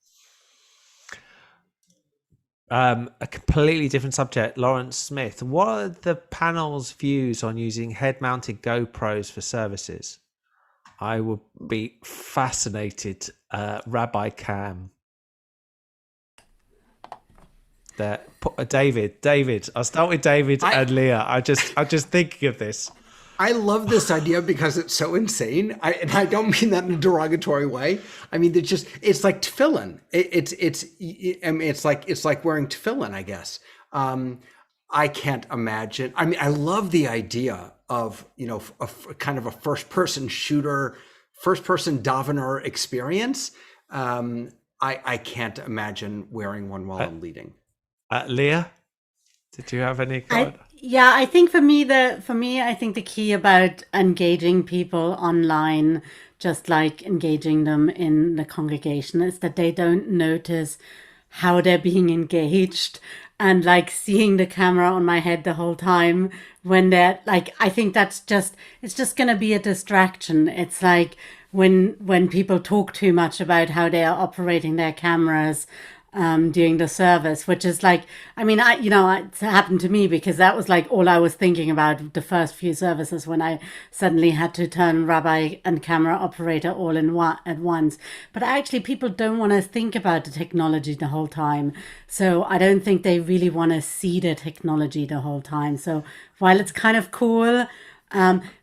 A completely different subject. Lawrence Smith, what are the panel's views on using head-mounted GoPros for services? I would be fascinated. Rabbi Cam. David. I'll start with David and Leah. I'm just thinking of this. I love this idea because it's so insane. And I don't mean that in a derogatory way. I mean, it's like tefillin. It's like wearing tefillin, I guess. I can't imagine. I mean, I love the idea of, a kind of a first person shooter, first person davener experience. I can't imagine wearing one while I'm leading. Leah, did you have any comment? I think for me, I think the key about engaging people online, just like engaging them in the congregation, is that they don't notice how they're being engaged, and like seeing the camera on my head the whole time when they're like, I think it's just going to be a distraction. It's like when people talk too much about how they are operating their cameras during the service, which is like, I mean, it happened to me because that was like all I was thinking about the first few services when I suddenly had to turn rabbi and camera operator all at once. But actually, people don't want to think about the technology the whole time. So I don't think they really want to see the technology the whole time. So while it's kind of cool,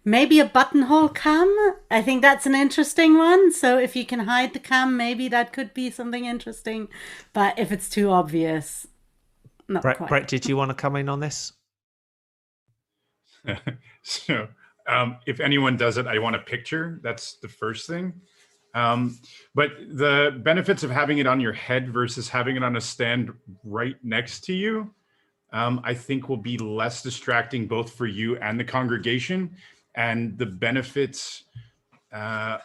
maybe a buttonhole cam. I think that's an interesting one. So if you can hide the cam, maybe that could be something interesting. But if it's too obvious, not quite. Brett, did you want to come in on this? So if anyone does it, I want a picture. That's the first thing. But the benefits of having it on your head versus having it on a stand right next to you, I think will be less distracting both for you and the congregation, and the benefits are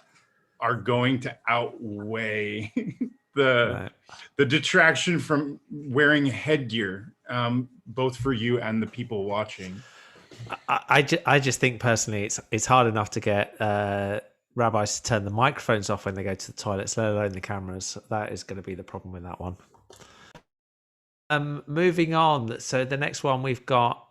going to outweigh the detraction from wearing headgear, both for you and the people watching. I just think personally it's hard enough to get rabbis to turn the microphones off when they go to the toilets, let alone the cameras. That is going to be the problem with that one. Moving on. So the next one we've got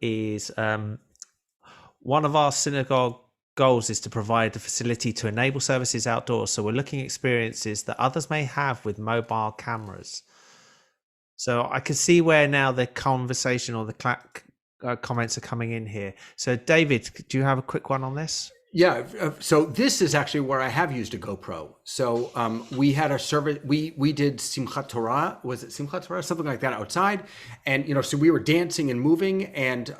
is one of our synagogue goals is to provide a facility to enable services outdoors. So we're looking at experiences that others may have with mobile cameras. So I can see where now the conversation or the comments are coming in here. So David, do you have a quick one on this? Yeah, so this is actually where I have used a GoPro. So we had a service, we did Simchat Torah, was it Simchat Torah? Something like that outside. And, so we were dancing and moving, and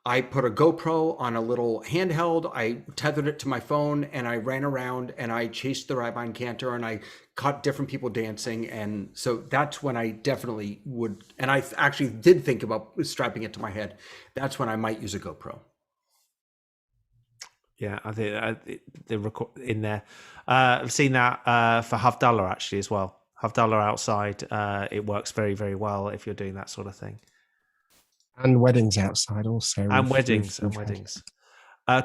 I put a GoPro on a little handheld, I tethered it to my phone, and I ran around and I chased the rabbi and cantor, and I caught different people dancing. And so that's when I definitely would, and I actually did think about strapping it to my head. That's when I might use a GoPro. Yeah, I think the record in there. I've seen that for Havdalah actually as well. Havdalah outside, it works very, very well if you're doing that sort of thing. And weddings outside also. And weddings.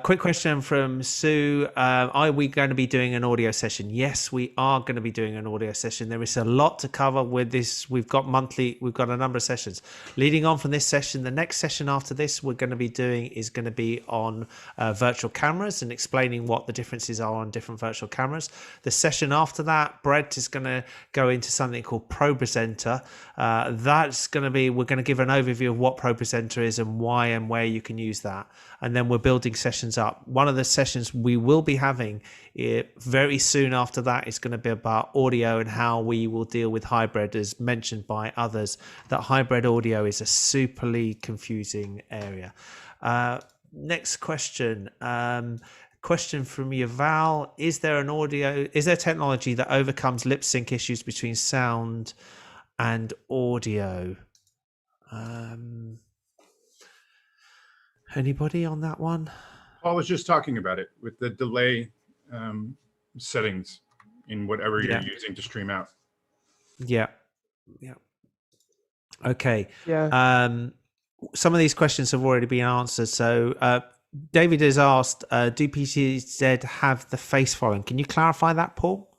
Quick question from Sue. Are we going to be doing an audio session? Yes, we are going to be doing an audio session. There is a lot to cover with this. We've got a number of sessions. Leading on from this session, the next session after this we're going to be doing is going to be on virtual cameras and explaining what the differences are on different virtual cameras. The session after that, Brett is going to go into something called ProPresenter. That's going to be, we're going to give an overview of what ProPresenter is and why and where you can use that. And then we're building sessions up. One of the sessions we will be having very soon after that is going to be about audio and how we will deal with hybrid, as mentioned by others, that hybrid audio is a superly confusing area. Next question. Question from Yuval. Is there technology that overcomes lip sync issues between sound and audio? Anybody on that one? Paul was just talking about it with the delay settings in whatever you're using to stream out. Yeah. Okay. Yeah. Some of these questions have already been answered. So David has asked, do PTZ have the face following? Can you clarify that, Paul?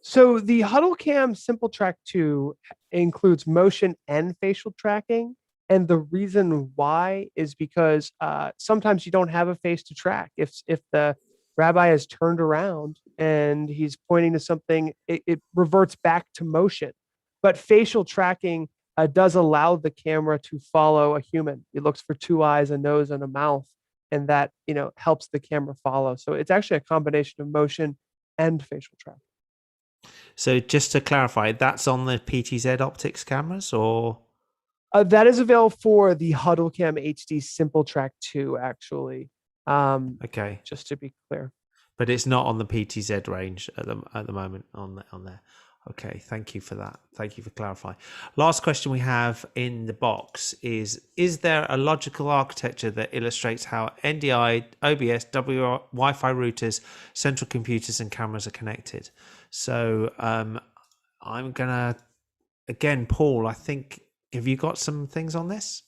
So the Huddle Cam Simple Track 2 includes motion and facial tracking. And the reason why is because sometimes you don't have a face to track. If the rabbi is turned around and he's pointing to something, it reverts back to motion. But facial tracking does allow the camera to follow a human. It looks for 2 eyes, a nose, and a mouth, and that helps the camera follow. So it's actually a combination of motion and facial tracking. So just to clarify, that's on the PTZOptics cameras, or? That is available for the Huddle Cam HD Simple Track 2, actually. Okay. Just to be clear. But it's not on the PTZ range at the moment on there. Okay, thank you for that. Thank you for clarifying. Last question we have in the box is there a logical architecture that illustrates how NDI, OBS, Wi-Fi routers, central computers, and cameras are connected? So I'm going to, again, Paul, I think, have you got some things on this?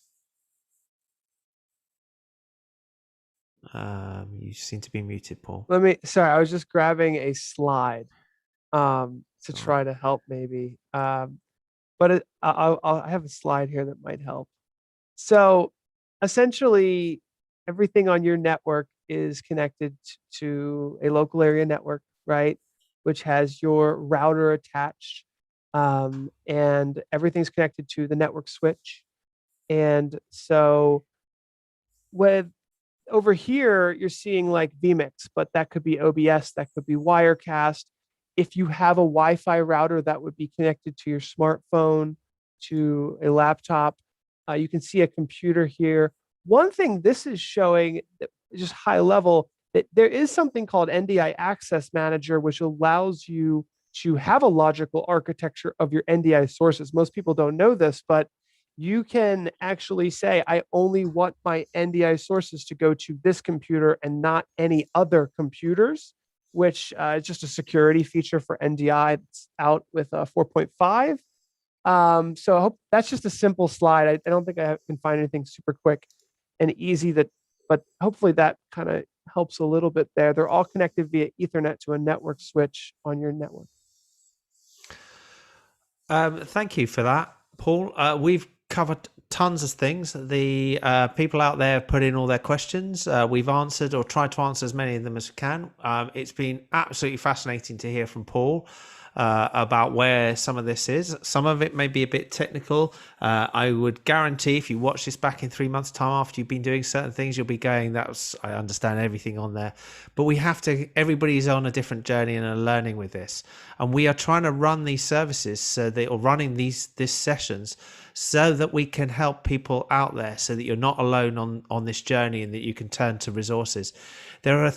You seem to be muted, Paul. Sorry, I was just grabbing a slide to try to help maybe. But I have a slide here that might help. So essentially, everything on your network is connected to a local area network, right? Which has your router attached. And everything's connected to the network switch. And so over here, you're seeing like vMix, but that could be OBS, that could be Wirecast. If you have a Wi-Fi router that would be connected to your smartphone, to a laptop, you can see a computer here. One thing this is showing, just high level, that there is something called NDI Access Manager, which allows you to have a logical architecture of your NDI sources. Most people don't know this, but you can actually say, I only want my NDI sources to go to this computer and not any other computers, which is just a security feature for NDI that's out with 4.5. So I hope that's just a simple slide. I don't think I can find anything super quick and easy but hopefully that kind of helps a little bit there. They're all connected via Ethernet to a network switch on your network. Thank you for that, Paul. We've covered tons of things. The people out there put in all their questions. We've answered or tried to answer as many of them as we can. It's been absolutely fascinating to hear from Paul about where some of this is. Some of it may be a bit technical. I would guarantee if you watch this back in 3 months' time after you've been doing certain things, you'll be going, I understand everything on there. But we have to, everybody's on a different journey and are learning with this. And we are trying to run these services or running these sessions so that we can help people out there, so that you're not alone on this journey and that you can turn to resources. There are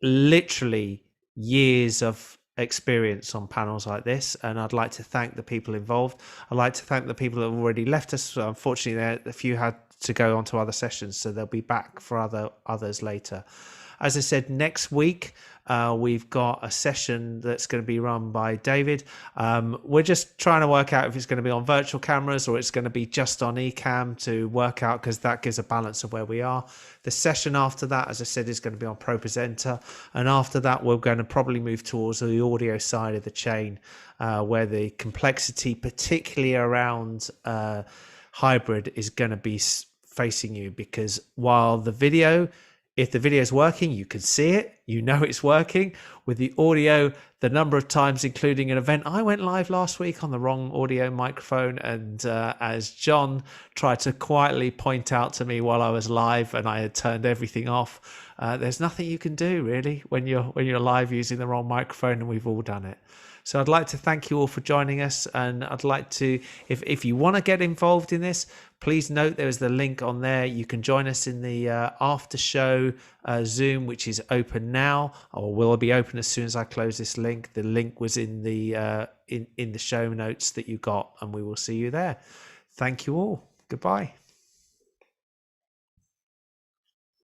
literally years of experience on panels like this, and I'd like to thank the people involved. I'd like to thank the people that have already left us. Unfortunately, a few had to go on to other sessions, so they'll be back for others later. As I said, next week we've got a session that's going to be run by David. We're just trying to work out if it's going to be on virtual cameras or it's going to be just on eCam to work out, because that gives a balance of where we are. The session after that, as I said, is going to be on ProPresenter. And after that, we're going to probably move towards the audio side of the chain, where the complexity, particularly around hybrid, is going to be facing you. Because while the video, if the video is working, you can see it, you know it's working. With the audio, the number of times, including an event, I went live last week on the wrong audio microphone, and as John tried to quietly point out to me while I was live and I had turned everything off, there's nothing you can do really when you're live using the wrong microphone, and we've all done it. So I'd like to thank you all for joining us, and I'd like to, if you want to get involved in this, please note there is the link on there. You can join us in the after show Zoom, which is open now, or will be open as soon as I close this link. The link was in the in the show notes that you got, and we will see you there. Thank you all. Goodbye.